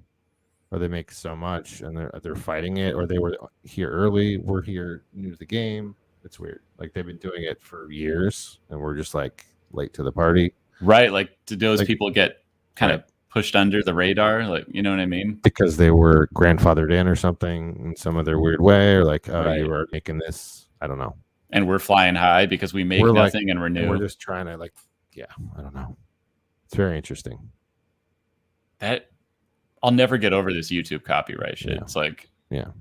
or they make so much and they're fighting it, or they were here early, we're here new to the game? It's weird. Like they've been doing it for years, and we're just like late to the party. Right? Like, do those people get kind of pushed under the radar? Like, you know what I mean? Because they were grandfathered in or something in some other weird way, or like, oh, you were making this. I don't know. And we're flying high because we make nothing and we're new. We're just trying to I don't know. It's very interesting. I'll never get over this YouTube copyright shit. Yeah. It's like, well,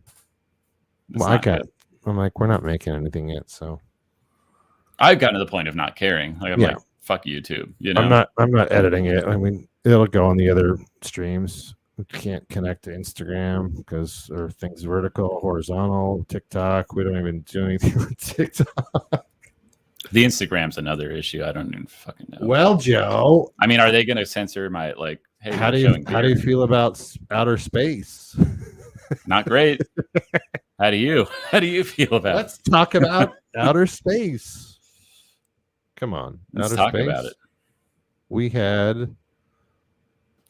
I'm like, we're not making anything yet, so I've gotten to the point of not caring. Like, I'm like, fuck YouTube. I'm not editing it. I mean, it'll go on the other streams. We can't connect to Instagram because our thing's vertical, horizontal, TikTok. We don't even do anything with TikTok. The Instagram's another issue. I don't even fucking know. Well, Joe, I mean, are they going to censor my like? Hey, how do you feel about outer space? Not great. How do you feel about? Let's talk about outer space. Come on, let's talk about it. We had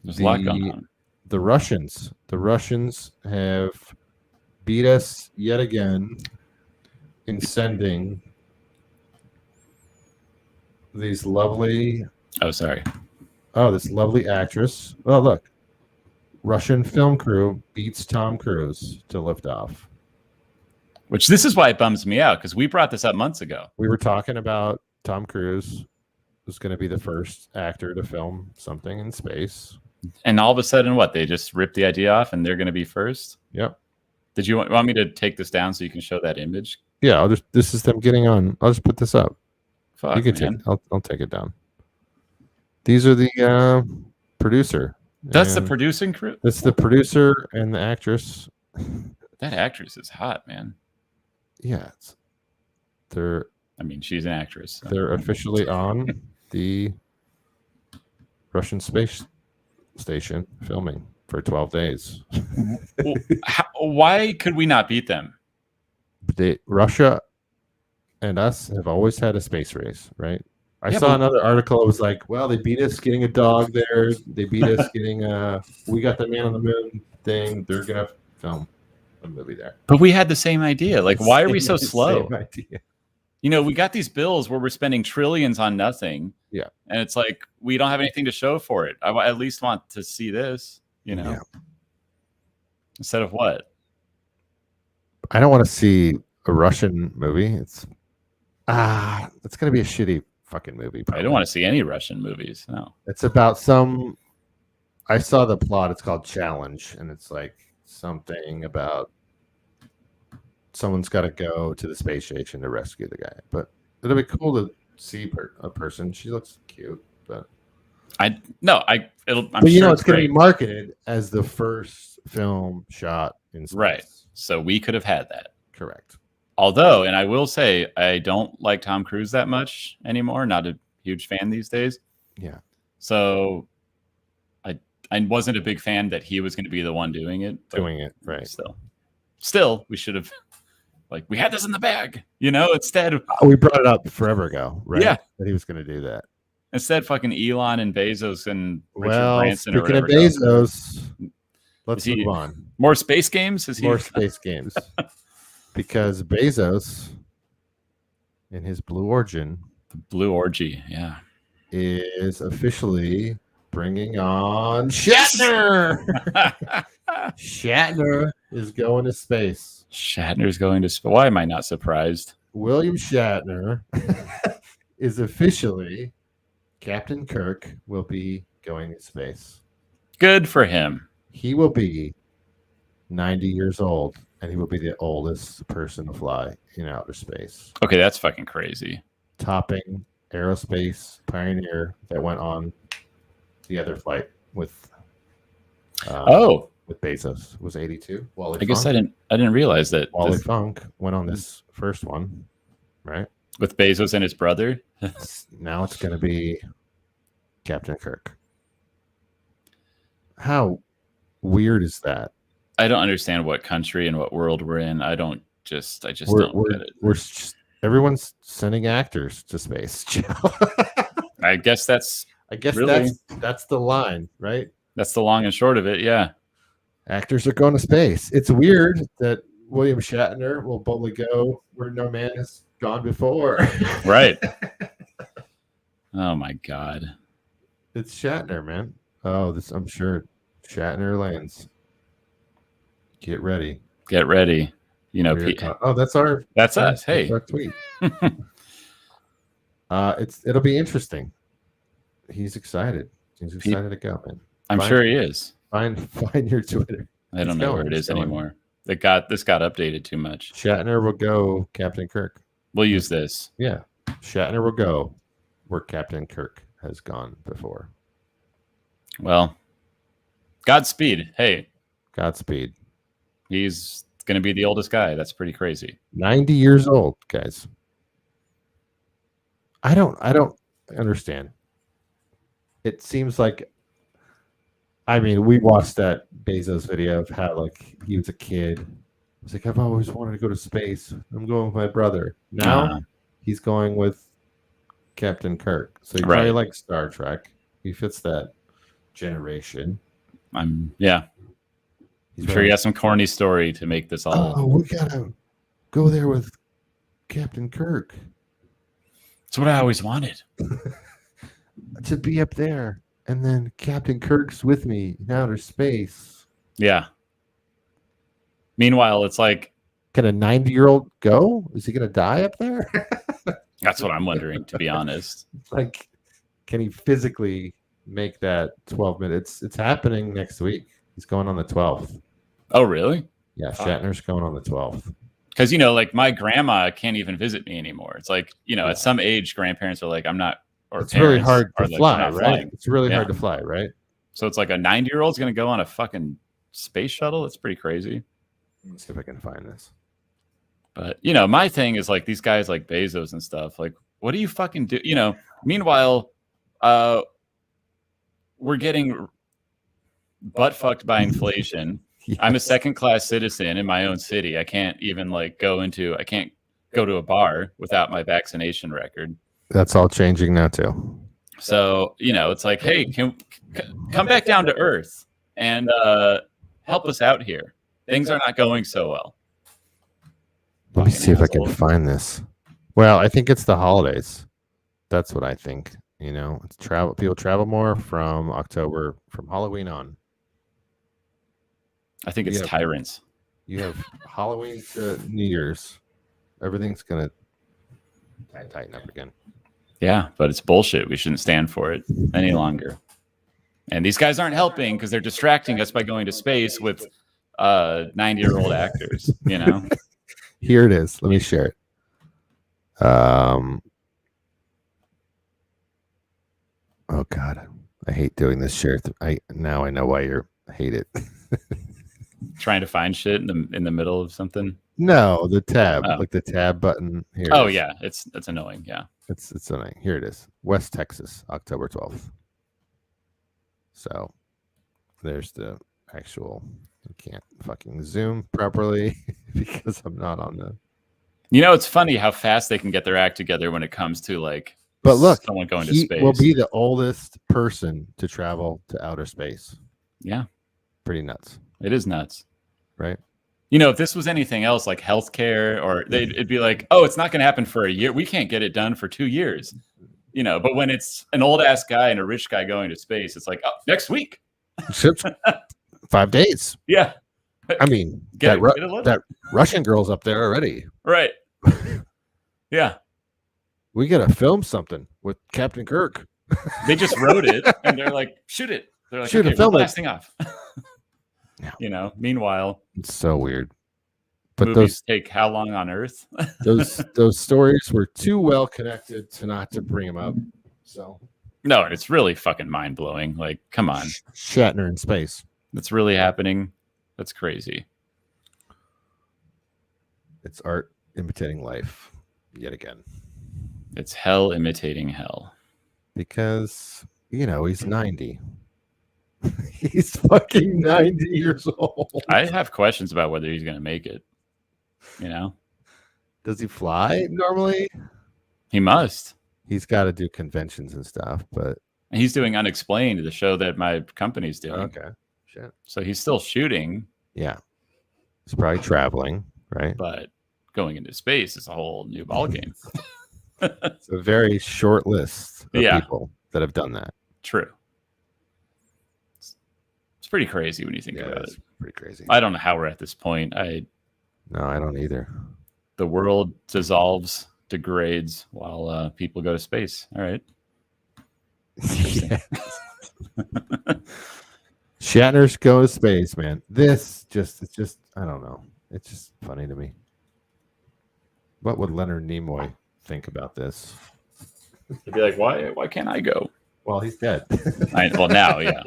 there's a lot going on. The Russians have beat us yet again in sending these lovely. This lovely actress. Oh, look. Russian film crew beats Tom Cruise to lift off. Which this is why it bums me out, because we brought this up months ago. We were talking about Tom Cruise was going to be the first actor to film something in space. And all of a sudden, what? They just ripped the idea off and they're going to be first? Yep. Did you want me to take this down so you can show that image? Yeah, this is them getting on. I'll just put this up. Fuck, you can I'll take it down. These are the producer. That's the producing crew? That's the producer and the actress. That actress is hot, man. Yeah. She's an actress. So. They're officially on the Russian space station filming for 12 days. Why could we not beat them? Russia and us have always had a space race, right? I saw another article. It was like, well, they beat us getting a dog there. They beat us getting we got the man on the moon thing. They're going to film a movie there. But we had the same idea. Like, why are we so slow? Same idea. We got these bills where we're spending trillions on nothing. Yeah. And it's like, we don't have anything to show for it. I at least want to see this, you know, instead of what? I don't want to see a Russian movie. It's gonna be a shitty fucking movie. I don't want to see any Russian movies. No. It's about some. I saw the plot. It's called Challenge, and it's like something about someone's got to go to the space station to rescue the guy. But it'll be cool to see a person. She looks cute, but I'm but sure it's going to be marketed as the first film shot in space. Right. So we could have had that. Correct. Although, and I will say, I don't like Tom Cruise that much anymore. Not a huge fan these days. Yeah. So I wasn't a big fan that he was going to be the one doing it. Right. Still, we should have, like, we had this in the bag, you know, instead. We brought it up forever ago, right? Yeah. That he was going to do that. Instead, fucking Elon and Bezos and Richard Branson speaking or of Bezos, let's move on. More space games? More space games. Because Bezos, in his Blue Origin, the Blue Orgy, yeah, is officially bringing on Shatner. Shatner is going to space. Shatner's going to space. Why am I not surprised? William Shatner is officially Captain Kirk. Will be going to space. Good for him. He will be 90 years old, and he will be the oldest person to fly in outer space. Okay, that's fucking crazy. Topping aerospace pioneer that went on the other flight with with Bezos was 82. I guess I didn't realize that Wally Funk went on this first one, right? With Bezos and his brother. Now it's going to be Captain Kirk. How weird is that? I don't understand what country and what world we're in. I just don't get it. Everyone's sending actors to space. I guess that's the line, right? That's the long and short of it. Yeah. Actors are going to space. It's weird that William Shatner will boldly go where no man has gone before. Right. Oh my God. It's Shatner, man. Oh, I'm sure Shatner lands. Get ready. Get ready. You know, that's us. Hey. That's our tweet. It'll be interesting. He's excited. He's excited to go, man. I'm sure he is. Find your Twitter. I don't know where it is anymore. This got updated too much. Shatner will go Captain Kirk. We'll use this. Yeah. Shatner will go where Captain Kirk has gone before. Well, Godspeed. Hey. Godspeed. He's going to be the oldest guy. That's pretty crazy. 90 years old, guys. I don't understand. It seems like, we watched that Bezos video of how, like, he was a kid. He's like, I've always wanted to go to space. I'm going with my brother. Now he's going with Captain Kirk. So he probably likes Star Trek. He fits that generation. Yeah. I'm sure he has some corny story to make this all. Oh, we gotta go there with Captain Kirk. That's what I always wanted. To be up there, and then Captain Kirk's with me in outer space. Yeah. Meanwhile, it's like, can a 90-year-old go? Is he gonna die up there? That's what I'm wondering, to be honest. Like, can he physically make that 12 minutes? It's happening next week. He's going on the 12th. Oh, really? Yeah, Shatner's going on the 12th. Because, like, my grandma can't even visit me anymore. It's like, at some age, grandparents are like, I'm not, or it's really hard to fly, right? Flying. It's really hard to fly, right? So it's like a 90-year-old's going to go on a fucking space shuttle? That's pretty crazy. Let's see if I can find this. But, my thing is, like, these guys like Bezos and stuff, like, what do you fucking do? Meanwhile, we're getting butt fucked by inflation. Yes. I'm a second-class citizen in my own city. I can't even go to a bar without my vaccination record. That's all changing now too. So, it's like, hey, come back down to earth and help us out here. Things are not going so well. Let me see if I can find this. Well, I think it's the holidays. That's what I think. You know, it's travel. People travel more from Halloween on. I think it's Yeah. tyrants. You have Halloween to New Year's. Everything's gonna tighten up again. Yeah, but it's bullshit. We shouldn't stand for it any longer. And these guys aren't helping because they're distracting us by going to space with 90-year-old actors, you know? Here it is. Let me share it. Oh God, I hate doing this share. Now I know why you hate it. Trying to find shit in the middle of something. No, the tab, like the tab button. Here oh yeah, it's annoying. Yeah, it's annoying. Here it is. West Texas, October 12th. So there's the actual. I can't fucking zoom properly because I'm not on the. You know, it's funny how fast they can get their act together when it comes to like. But look, someone going to space will be the oldest person to travel to outer space. Yeah, pretty nuts. It is nuts, right? You know, if this was anything else like healthcare, or it'd be like, oh, it's not going to happen for a year. We can't get it done for 2 years. You know, but when it's an old ass guy and a rich guy going to space, it's like, oh, next week. 5 days. Yeah. I mean, that Russian girl's up there already. Right. Yeah. We got to film something with Captain Kirk. They just wrote it and they're like, shoot it. They're like, shoot okay, it, film we're blasting off. Yeah. You know, meanwhile, it's so weird. But movies take how long on Earth? those stories were too well connected not to bring them up. So no, it's really fucking mind blowing. Like, come on, Shatner in space. That's really happening. That's crazy. It's art imitating life, yet again. It's hell imitating hell. Because he's 90. He's fucking 90 years old. I have questions about whether he's going to make it. You know, does he fly normally? He must. He's got to do conventions and stuff, but he's doing Unexplained, the show that my company's doing. Okay, shit. So he's still shooting. Yeah, he's probably traveling, right? But going into space is a whole new ballgame. It's a very short list of people that have done that. True. It's pretty crazy when you think about it. Pretty crazy. I don't know how we're at this point. No, I don't either. The world dissolves, degrades while people go to space. All right. Yeah. Shatner's go to space, man. It's just I don't know. It's just funny to me. What would Leonard Nimoy think about this? He'd be like, why can't I go? Well, he's dead. Well, now, yeah.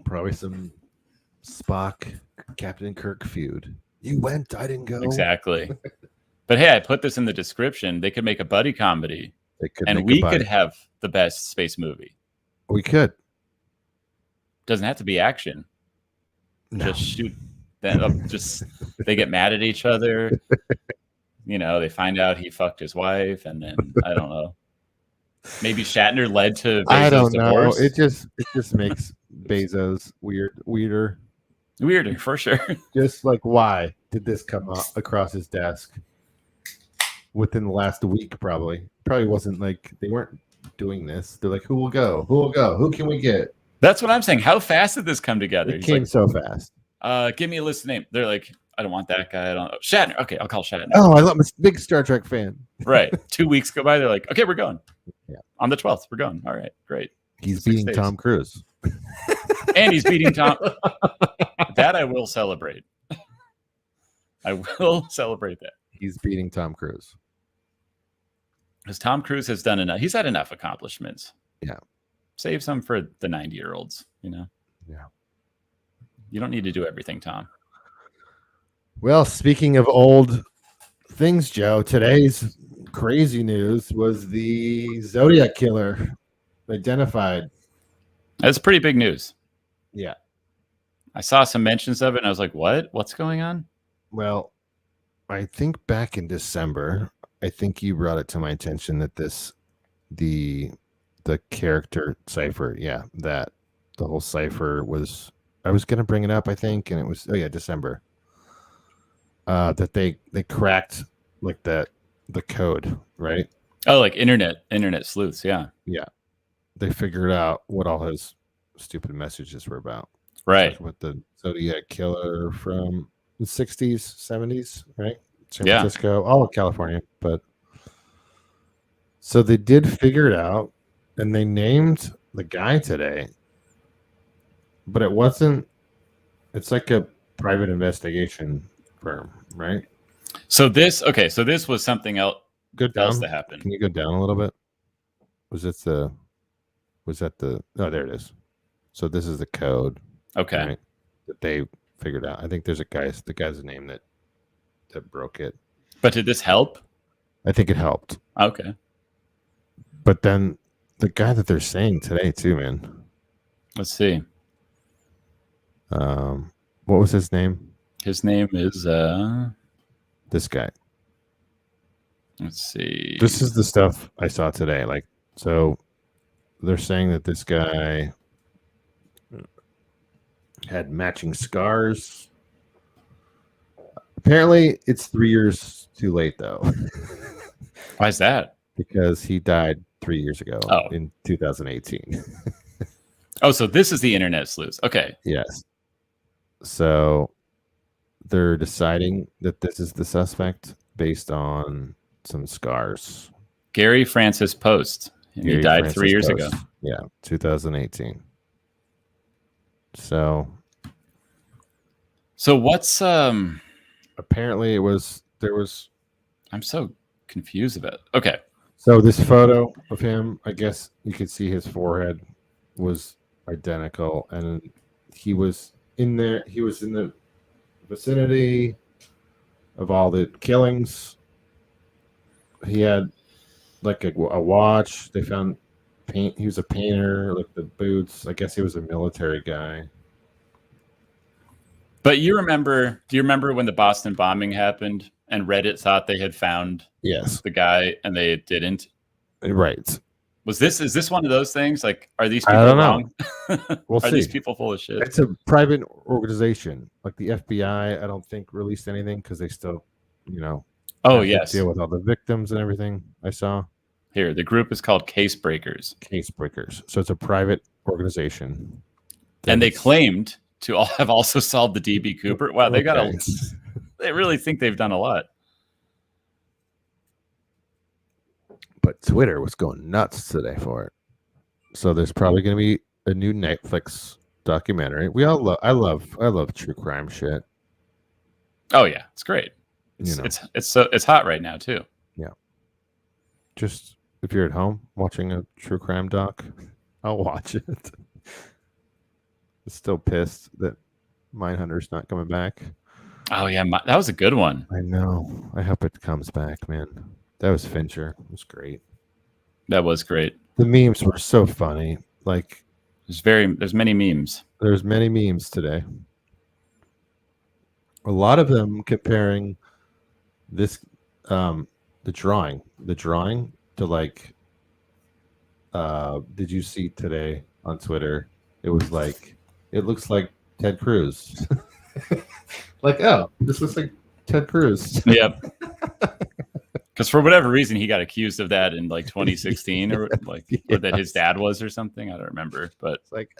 Probably some Spock, Captain Kirk feud. You went, I didn't go. Exactly. But hey, I put this in the description. They could make a buddy comedy. And we could have the best space movie. We could. Doesn't have to be action. No. Just shoot them up. Just they get mad at each other. They find out he fucked his wife, and then I don't know. Maybe Shatner led to Bezos' I don't divorce. know. It just makes Bezos weirder for sure. Just like, why did this come across his desk within the last week? Probably wasn't like they weren't doing this. They're like, who will go? Who can we get? That's what I'm saying. How fast did this come together? It came so fast. Give me a list of names. They're like, I don't want that guy. I don't. Shatner. Okay, I'll call Shatner. Oh, I'm a big Star Trek fan. Right. 2 weeks go by. They're like, okay, we're going. Yeah. On the 12th, we're going. All right, great. He's beating Tom Cruise. And he's beating Tom. That I will celebrate. I will celebrate that. He's beating Tom Cruise. Because Tom Cruise has done enough. He's had enough accomplishments. Yeah. Save some for the 90-year-olds, Yeah. You don't need to do everything, Tom. Well, speaking of old things, Joe, today's crazy news was the Zodiac killer identified. That's pretty big news. Yeah. I saw some mentions of it, and I was like, what? What's going on? Well, I think back in December, I think you brought it to my attention that the character cipher, that the whole cipher was, I was going to bring it up, I think, and it was, December. That they cracked like the code, right? Oh, like internet sleuths. Yeah. Yeah, they figured out what all his stupid messages were about. Right. Talking about the Zodiac killer from the 60s, 70s, right? San Yeah. Francisco, all of California. But so they did figure it out, and they named the guy today, but it wasn't. It's like a private investigation firm, right? So this was something else Go down. that happened. Can you go down a little bit? Was that the? Oh, there it is. So this is the code. Okay. Right, that they figured out. I think there's the guy's name that broke it. But did this help? I think it helped. Okay. But then the guy that they're saying today too, man. Let's see. What was his name? His name is this guy. Let's see. This is the stuff I saw today. Like, so they're saying that this guy had matching scars. Apparently, it's 3 years too late, though. Why is that? Because he died 3 years ago in 2018. Oh, so this is the internet sleuths. Okay. Yes. So they're deciding that this is the suspect based on some scars. Gary Francis Post. He died Francis 3 years Post. Ago. Yeah, 2018. So what's apparently there was I'm so confused about it. Okay. So this photo of him, I guess you could see his forehead was identical, and he was in there. He was in the vicinity of all the killings. He had like a watch. They found paint. He was a painter, like the boots. I guess he was a military guy. But do you remember when the Boston bombing happened and Reddit thought they had found the guy and they didn't? Right. Is this one of those things? Like, are these people wrong? We'll see. These people full of shit? It's a private organization. Like the FBI, I don't think released anything because they still, deal with all the victims and everything. I saw. Here, the group is called Case Breakers. Case Breakers. So it's a private organization. And they claimed to have also solved the DB Cooper. Wow, they they really think they've done a lot. But Twitter was going nuts today for it. So there's probably going to be a new Netflix documentary. I love true crime shit. Oh yeah, it's great. It's hot right now too. Yeah. Just if you're at home watching a true crime doc, I'll watch it. Still pissed that Mindhunter's not coming back. Oh yeah, that was a good one. I know. I hope it comes back, man. That was Fincher. It was great. That was great. The memes were so funny. Like there's many memes. There's many memes today. A lot of them comparing this the drawing to like did you see today on Twitter? It was like it looks like Ted Cruz. Like, oh, this looks like Ted Cruz. Yep. Because for whatever reason, he got accused of that in like 2016 or that his dad was or something. I don't remember. But it's like,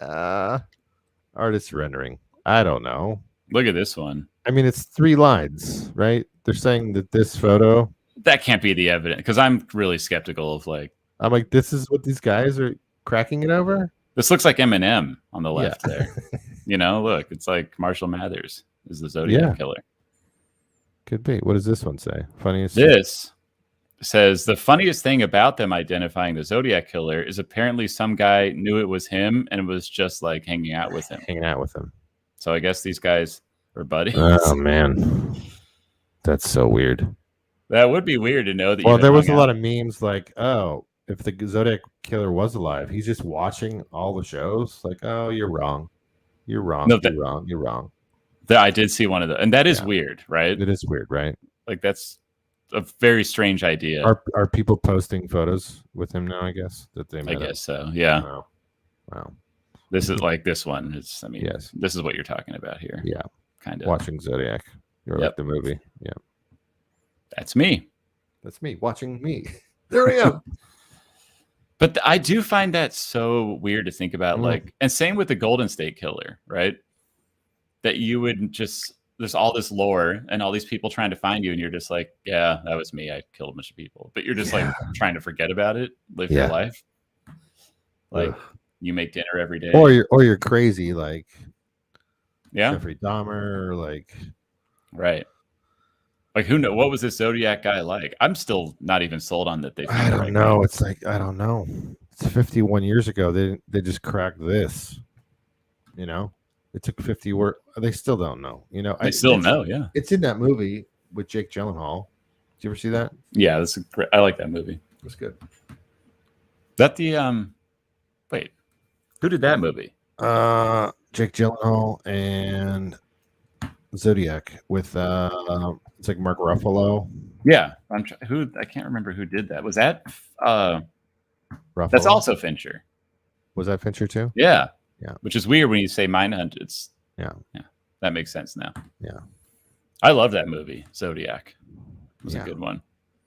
artist rendering. I don't know. Look at this one. I mean, it's 3 lines, right? They're saying that this photo. That can't be the evidence because I'm really skeptical of I'm like, this is what these guys are cracking it over? This looks like Eminem on the left there. Look, it's like Marshall Mathers is the Zodiac killer. Could be. What does this one say? Funniest. This says the funniest thing about them identifying the Zodiac killer is apparently some guy knew it was him and was just like hanging out with him. So I guess these guys are buddies. Oh man, that's so weird. That would be weird to know that. Well, there was a lot of memes like, oh, if the Zodiac killer was alive, he's just watching all the shows. Like, oh, you're wrong. You're wrong. No, you're wrong. I did see one of those, and that is weird, right? It is weird, right? Like that's a very strange idea. Are people posting photos with him now? I guess that they. I guess so. Yeah. Wow. This is like this one. Yes. This is what you're talking about here. Yeah. Kind of watching Zodiac. You're like the movie. Yeah. That's me. That's me watching me. There I am. But I do find that so weird to think about. Mm. Like, and same with the Golden State Killer, right? That you would just, there's all this lore and all these people trying to find you, and you're just like, yeah, that was me. I killed a bunch of people. But you're just like trying to forget about it, live your life. Like, you make dinner every day. Or you're crazy, like Jeffrey Dahmer, like right. Like, who know what was this Zodiac guy like? I'm still not even sold on that. I don't know. It's like, I don't know. It's 51 years ago. They just cracked this. You know, it took 50 work. They still don't know. You know, they still know. Yeah, it's in that movie with Jake Gyllenhaal. Did you ever see that? Yeah, that's great. I like that movie. It's good. That the wait, who did that movie? Jake Gyllenhaal and Zodiac with it's like Mark Ruffalo. Yeah, I can't remember who did that. Was that Ruffalo? That's also Fincher. Was that Fincher too? Yeah. Yeah. Which is weird when you say Mindhunt. It's yeah. That makes sense now. Yeah. I love that movie, Zodiac. It was a good one.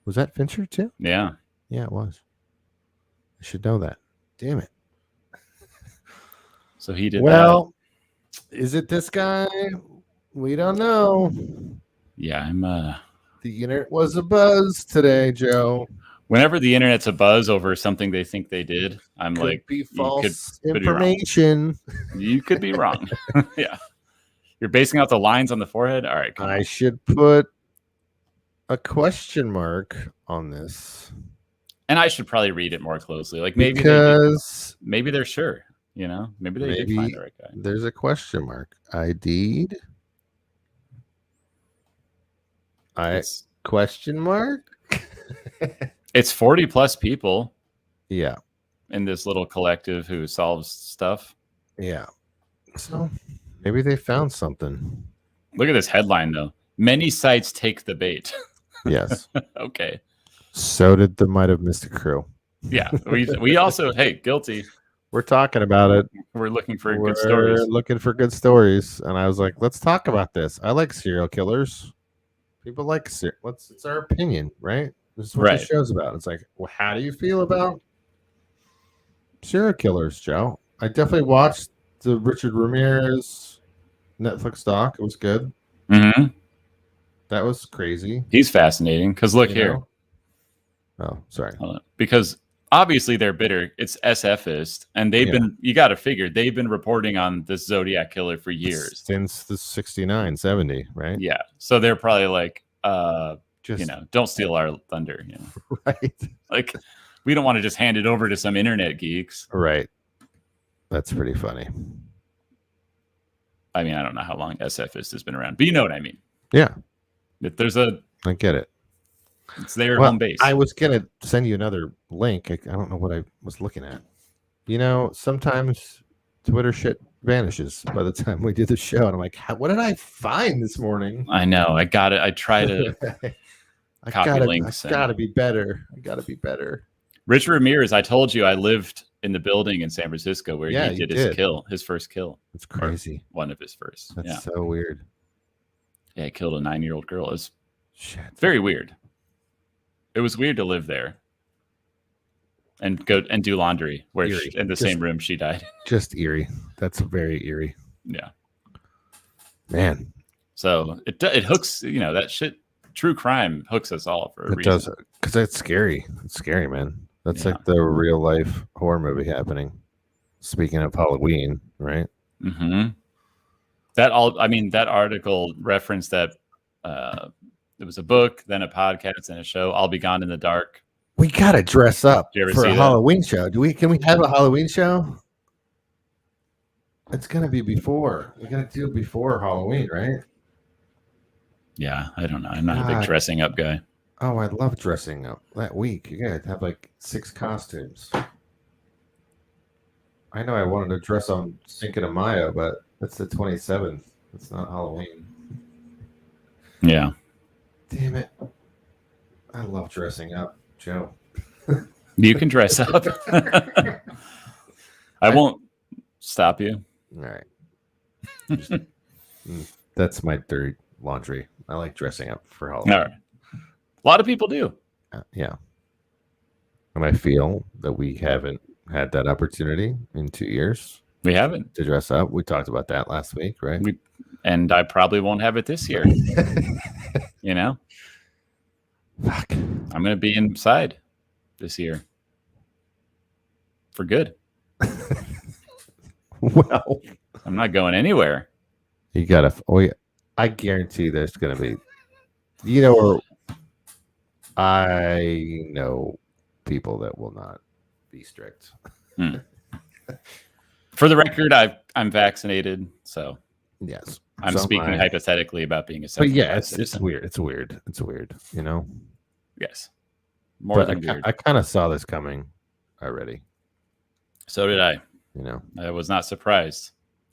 Was that Fincher too? Yeah. Yeah, it was. I should know that. Damn it. So he did well, is it this guy? We don't know. Yeah, I'm the internet was a buzz today, Joe. Whenever the internet's a buzz over something they think they did, I'm could like, be false could information. You could be wrong. Yeah. You're basing out the lines on the forehead? All right. I should put a question mark on this. And I should probably read it more closely. Like maybe maybe they're sure, you know, maybe they did find the right guy. There's a question mark. ID'd. Question mark. It's 40 plus people. Yeah. In this little collective who solves stuff. Yeah. So maybe they found something. Look at this headline though. Many sites take the bait. Yes. Okay. So did the Might Have Missed a Crew. Yeah. We also, hey, guilty. We're talking about it. We're looking for good stories. We're looking for good stories. And I was like, let's talk about this. I like serial killers. People like it's our opinion, right? This is what the show's about. It's like, well, how do you feel about serial killers, Joe? I definitely watched the Richard Ramirez Netflix doc. It was good. Mm-hmm. That was crazy. He's fascinating because look here. Oh, sorry. Because obviously they're bitter. It's SFist, and they've been. You got to figure they've been reporting on this Zodiac killer for years since the 69, 70, right? Yeah. So they're probably like, don't steal our thunder. You know? Right. Like, we don't want to just hand it over to some internet geeks. Right. That's pretty funny. I mean, I don't know how long SFist has been around, but you know what I mean. Yeah. If there's I get it. It's their home base. I was going to send you another link. I don't know what I was looking at. You know, sometimes Twitter shit vanishes by the time we do the show. And I'm like, what did I find this morning? I know. I got it. I try to copy links. I gotta be better. I gotta be better. Richard Ramirez, I told you I lived in the building in San Francisco where he did his first kill. It's crazy. One of his first. That's so weird. Yeah, he killed a 9-year-old girl. It was very weird. It was weird to live there and go and do laundry where in the same room she died. Just eerie. That's very eerie. Yeah. Man. So it hooks, that shit. True crime hooks us all for a reason. It does, because it's scary. It's scary, man. That's like the real life horror movie happening. Speaking of Halloween, right? Mm-hmm. That article referenced that it was a book, then a podcast, and a show. I'll Be Gone in the Dark. We gotta dress up for a Halloween show. Can we have a Halloween show? It's gonna be before. We gotta do it before Halloween, right? Yeah, I don't know. I'm not a big dressing up guy. Oh, I love dressing up that week. You gotta have like 6 costumes. I know I wanted to dress on Cinco de Mayo, but it's the 27th. It's not Halloween. Yeah. Damn it. I love dressing up, Joe. You can dress up. I won't stop you. All right. That's my dirty laundry. I like dressing up for Halloween. All right. A lot of people do. Yeah. And I feel that we haven't had that opportunity in 2 years We haven't. to dress up. We talked about that last week, right? And I probably won't have it this year. You know, Fuck. I'm going to be inside this year for good. Well, I'm not going anywhere. you gotta. Oh yeah, I guarantee there's gonna be. You know, or I know people that will not be strict. For the record, I'm vaccinated, so Yes, I'm so speaking hypothetically about being a But second yeah, class it's citizen. weird. It's weird. It's weird. You know. Yes, more than weird. I kind of saw this coming already. So did I. You know, I was not surprised.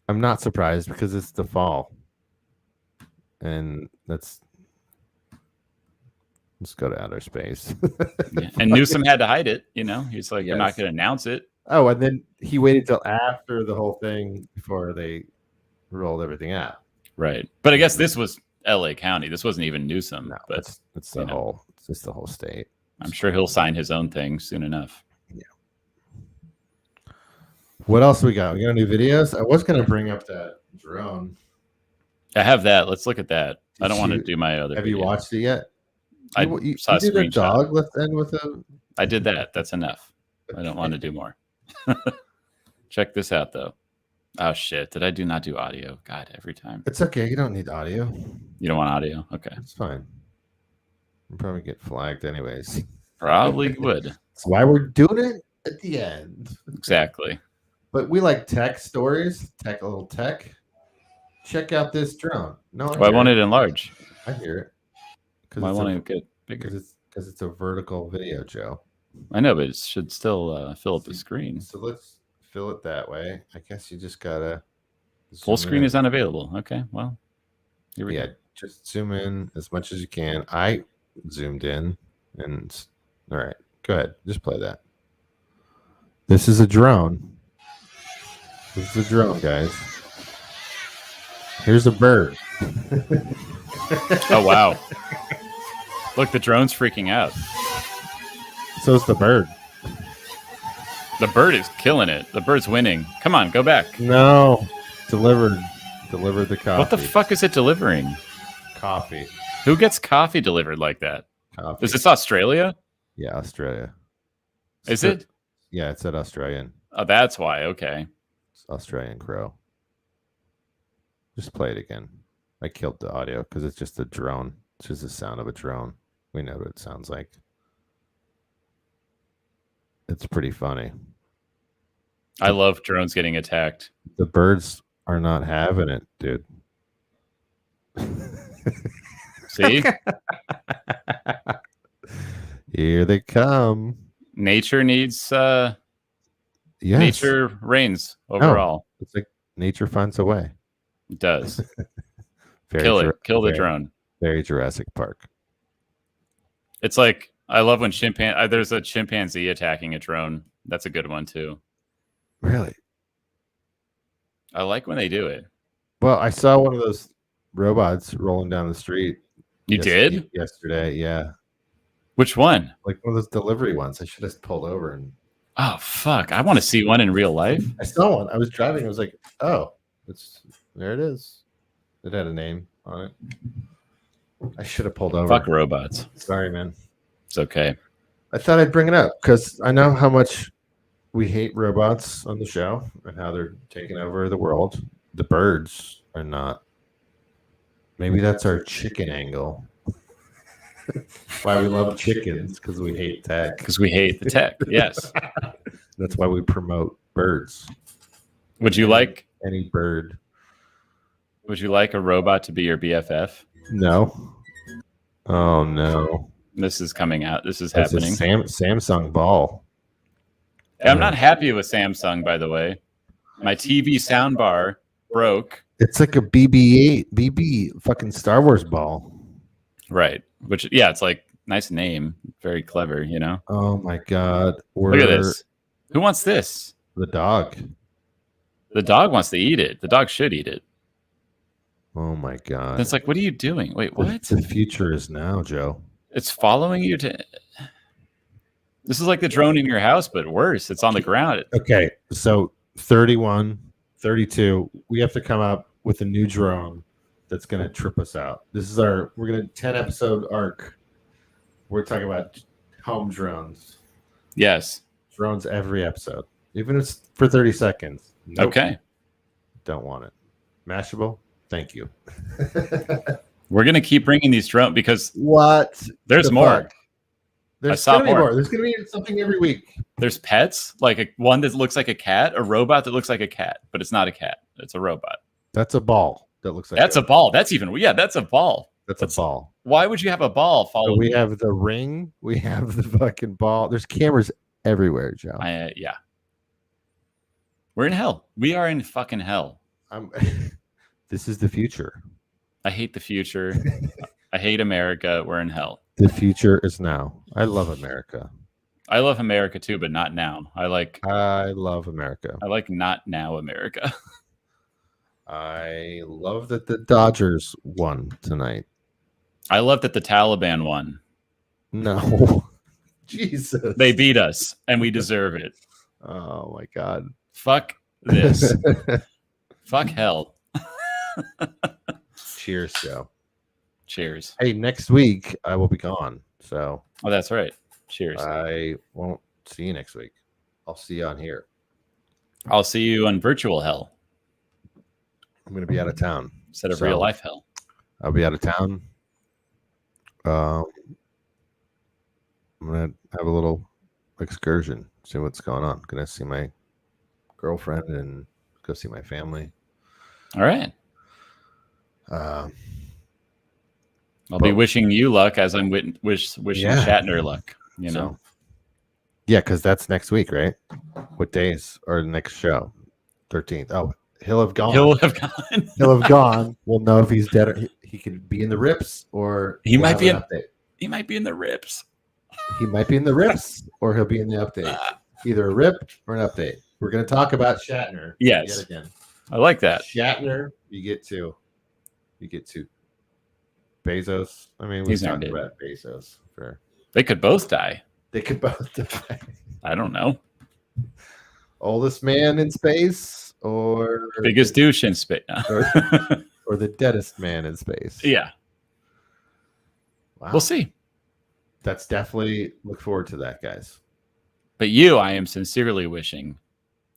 I'm not surprised because it's the fall, and let's go to outer space. Yeah. And Newsom had to hide it. You know, he's like, I'm not Yes. going to announce it. Oh, and then he waited till after the whole thing before they rolled everything out. Right. But I guess this was LA County. This wasn't even Newsom. No, but it's the whole. It's just the whole state. I'm sure he'll sign his own thing soon enough. Yeah. What else we got? We got any videos? I was going to bring up that drone. I have that. Let's look at that. I don't want to you- do my other Have video. you watched it yet? I You saw a did a screenshot. dog. Let's end with a. I did that. That's enough. I don't want to do more. Check this out, though. Oh, shit. Did I not do audio? God, every time. It's okay. You don't need audio. You don't want audio? Okay. It's fine. We'll probably get flagged anyways. Probably would. That's why we're doing it at the end. Exactly. But we like tech stories, a little tech. Check out this drone. No, Well, I want it enlarged. I hear it. I want to get bigger. Because it's a vertical video, Joe. I know, but it should still fill up the screen. So let's fill it that way. I guess you just gotta. Full zoom screen in. is unavailable. Okay, well, here we go. Just zoom in as much as you can. I zoomed in, and all right, go ahead. Just play that. This is a drone. This is a drone, guys. Here's a bird. Oh, wow. Look, the drone's freaking out. So's the bird. The bird is killing it. The bird's winning. Come on, go back. No, delivered the coffee. What the fuck is it delivering? Coffee. Who gets coffee delivered like that? Coffee. Is this Australia? Yeah, Australia. Is it? Yeah, it said Australian. Oh, that's why. Okay. It's Australian crow. Just play it again. I killed the audio because it's just a drone. It's just the sound of a drone. We know what it sounds like. It's pretty funny. I love drones getting attacked. The birds are not having it, dude. See? Here they come. Nature needs Yes. nature reigns overall. It's like nature finds a way. It does. Very Kill it. Kill the very- drone. Very Jurassic Park. It's like I love when there's a chimpanzee attacking a drone. That's a good one too. Really? I like when they do it. Well, I saw one of those robots rolling down the street. You did? Yesterday, yeah. Which one? Like one of those delivery ones. I should have pulled over and Oh fuck! I want to see one in real life. I saw one. I was driving. I was like, "Oh, there it is." It had a name on it. I should have pulled over. Fuck robots. Sorry, man. It's okay. I thought I'd bring it up because I know how much we hate robots on the show and how they're taking over the world. The birds are not. Maybe that's our chicken angle. Why we love chickens, because we hate tech. Because we hate the tech. Yes. That's why we promote birds. Would you like Any bird. a robot to be your BFF? No. Oh no. This is coming out. This is That's a happening. Samsung ball. I'm not happy with Samsung, by the way. My TV soundbar broke. It's like a BB fucking Star Wars ball. Right. Which, yeah, it's like nice name. Very clever, you know? Oh my god. Look at this. Who wants this? The dog. The dog wants to eat it. The dog should eat it. Oh my god. And it's like, what are you doing? Wait, what? The future is now, Joe. It's following you to. This is like the drone in your house, but worse. It's on the ground. Okay, so 31, 32, we have to come up with a new drone that's going to trip us out. We're going to 10 episode arc. We're talking about home drones. Yes. Drones every episode, even if it's for 30 seconds. Nope. Okay. Don't want it. Mashable. Thank you. We're going to keep bringing these drones because what? There's more. Fuck? There's going to be more. There's going to be something every week. There's pets, like one that looks like a cat, a robot that looks like a cat, but it's not a cat. It's a robot. That's a ball that looks like that's a ball. That's even, that's a ball. That's a ball. Why would you have a ball follow? So we have the ring. We have the fucking ball. There's cameras everywhere, Joe. Yeah. We're in hell. We are in fucking hell. This is the future. I hate the future. I hate America. We're in hell. The future is now. I love America. I love America too, but not now. I love America. I like not now America. I love that the Dodgers won tonight. I love that the Taliban won. No. Jesus. They beat us and we deserve it. Oh my God. Fuck this. Fuck hell. Cheers, Joe. Cheers. Hey, next week I will be gone. So that's right. Cheers. I won't see you next week. I'll see you on here. I'll see you on virtual hell. I'm going to be out of town. Instead of real life hell. I'll be out of town. I'm going to have a little excursion, see what's going on. Going to see my girlfriend and go see my family. All right. I'll be wishing you luck as I'm wishing Shatner luck. You know. Yeah, because that's next week, right? What days are the next show? 13th. Oh, he'll have gone. He'll have gone. He'll have gone. We'll know if he's dead. Or he could be in the rips, or he might be update. He might be in the rips. He might be in the rips, or he'll be in the update. Either a rip or an update. We're going to talk about Shatner. Yes. Yet again. I like that. Shatner. You get to Bezos. I mean, we've talked about Bezos. They could both die. They could both die. I don't know. Oldest man in space, or biggest douche in space, or the deadest man in space. Yeah. Wow. We'll see. That's definitely look forward to that, guys. But I am sincerely wishing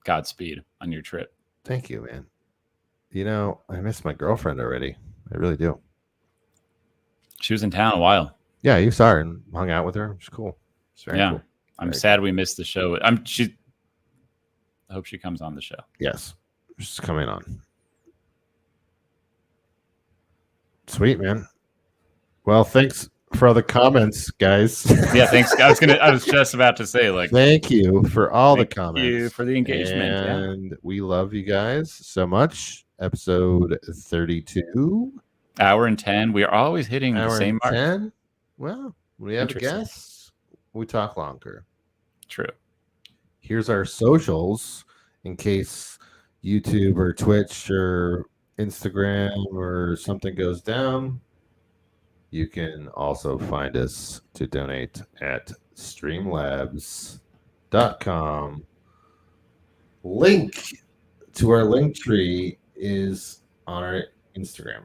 Godspeed on your trip. Thank you, man. You know, I miss my girlfriend already. I really do. She was in town a while. Yeah, you saw her and hung out with her. It's cool. It's very cool. I'm sad we missed the show. I hope she comes on the show. Yes. She's coming on. Sweet, man. Well, thanks for all the comments, guys. Yeah, thanks. I was just about to say, like, thank you for all the comments. Thank you for the engagement. And we love you guys so much. Episode 32. Hour and 10. We are always hitting the same mark. 10? Well, when we have a guest, we talk longer. True. Here's our socials in case YouTube or Twitch or Instagram or something goes down. You can also find us to donate at streamlabs.com. Link to our link tree is on our Instagram.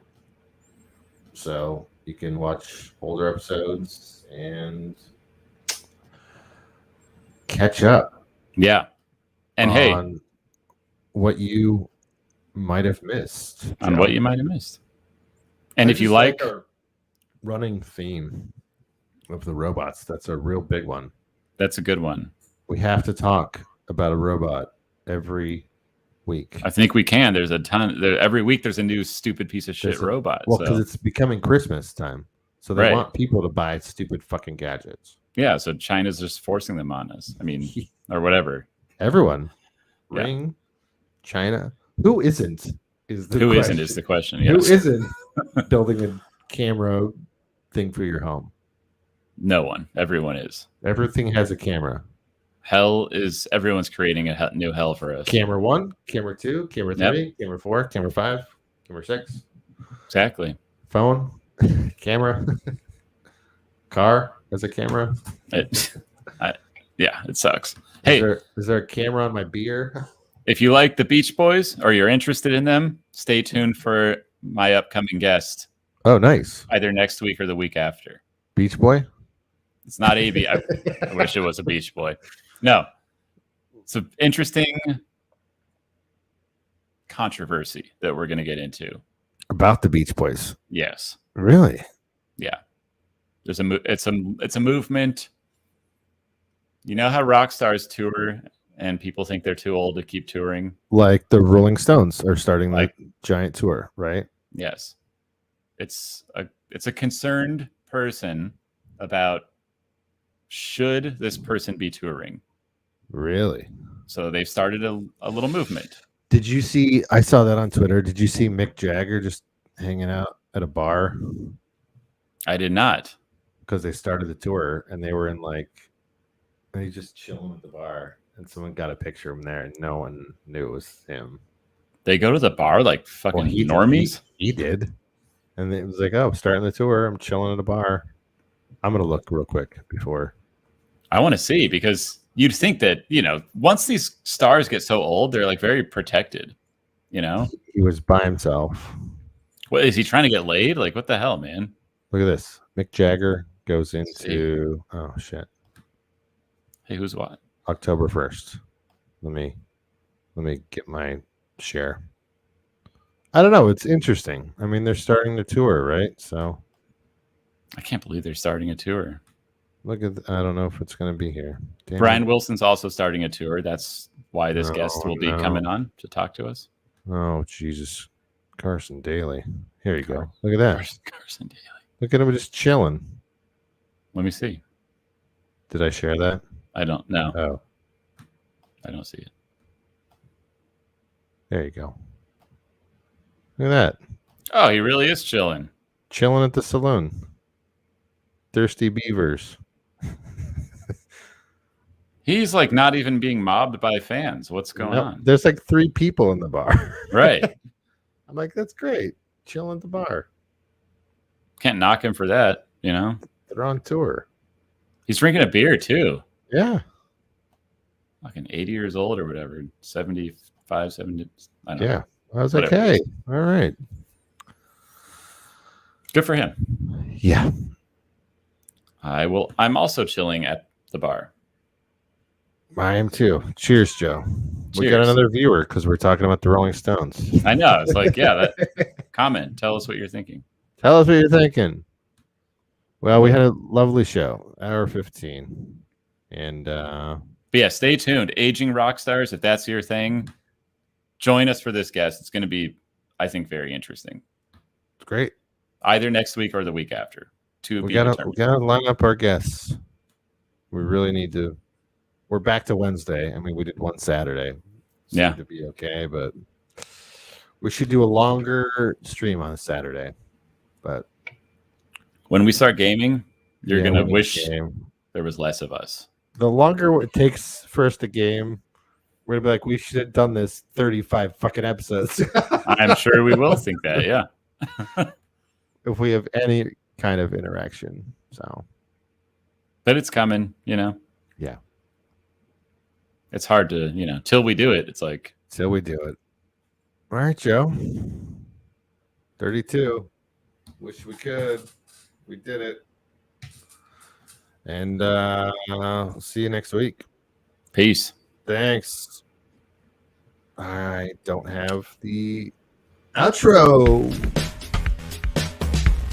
So you can watch older episodes and catch up. Yeah. And on what you might have missed. On what you might have missed. And if you like our running theme of the robots, that's a real big one. That's a good one. We have to talk about a robot every week. I think we can. There's a ton. Every week there's a new stupid piece of shit robot. Well, because it's becoming Christmas time. So they want people to buy stupid fucking gadgets. Yeah, so China's just forcing them on us. I mean, or whatever. Everyone. Ring, China. Who isn't is the Who question. Is the question. Yes. Who isn't building a camera thing for your home? No one. Everyone is. Everything has a camera. Everyone's creating a new hell for us. Camera 1, camera 2, camera 3, camera 4, camera 5, camera 6. Exactly. Phone, camera, car has a camera. Yeah, it sucks. Is there a camera on my beer? If you like the Beach Boys or you're interested in them, stay tuned for my upcoming guest. Oh, nice. Either next week or the week after. Beach Boy? It's not a I wish it was a Beach Boy. No. It's an interesting controversy that we're going to get into. About the Beach Boys? Yes. Really? Yeah. It's a movement. You know how rock stars tour and people think they're too old to keep touring? Like the Rolling Stones are starting the giant tour, right? Yes. It's a concerned person about should this person be touring. Really? So they've started a little movement. Did you see? I saw that on Twitter. Did you see Mick Jagger just hanging out at a bar? I did not. Because they started the tour and they were in and he's just chilling at the bar, and someone got a picture of him there, and no one knew it was him. They go to the bar like fucking normies? He did. And it was like, oh, I'm starting the tour. I'm chilling at a bar. I'm going to look real quick before. I want to see, because you'd think that, once these stars get so old, they're like very protected, He was by himself. What, is he trying to get laid? Like, what the hell, man? Look at this. Mick Jagger goes into, oh, shit. Hey, who's what? October 1st. Let me get my share. I don't know. It's interesting. I mean, they're starting the tour, right? So I can't believe they're starting a tour. Look at. I don't know if it's going to be here. Damn Brian it. Wilson's also starting a tour. That's why this guest will be coming on to talk to us. Oh, Jesus. Carson Daly. Here you go. Look at that. Carson Daly. Look at him just chilling. Let me see. Did I share that? I don't know. Oh. I don't see it. There you go. Look at that. Oh, he really is chilling. Chilling at the saloon. Thirsty Beavers. He's like not even being mobbed by fans. What's going on? There's like 3 people in the bar. Right. I'm like, that's great. Chilling at the bar. Can't knock him for that, They're on tour. He's drinking a beer too. Yeah. Fucking 80 years old or whatever. 75, 70. I don't know. Yeah. I was like, hey, all right. Good for him. Yeah. I'm also chilling at the bar. I am too. Cheers, Joe. Cheers. We got another viewer because we're talking about the Rolling Stones. I know. It's like, yeah, comment. Tell us what you're thinking. Tell us what you're thinking. Well, we had a lovely show, hour 15. And but yeah, stay tuned. Aging rock stars, if that's your thing, join us for this guest. It's going to be, I think, very interesting. It's great. Either next week or the week after. We gotta line up our guests. We really need to. We're back to Wednesday. I mean, we did one Saturday. Yeah. To be okay, but we should do a longer stream on a Saturday. But when we start gaming, you're gonna wish game. There was less of us. The longer it takes for us to game, we're gonna be like, we should have done this 35 fucking episodes. I'm sure we will think that, yeah. If we have any kind of interaction. So, but it's coming, Yeah. It's hard to, till we do it. It's like till we do it. All right, Joe. 32. Wish we could. We did it. And see you next week. Peace. Thanks. I don't have the outro.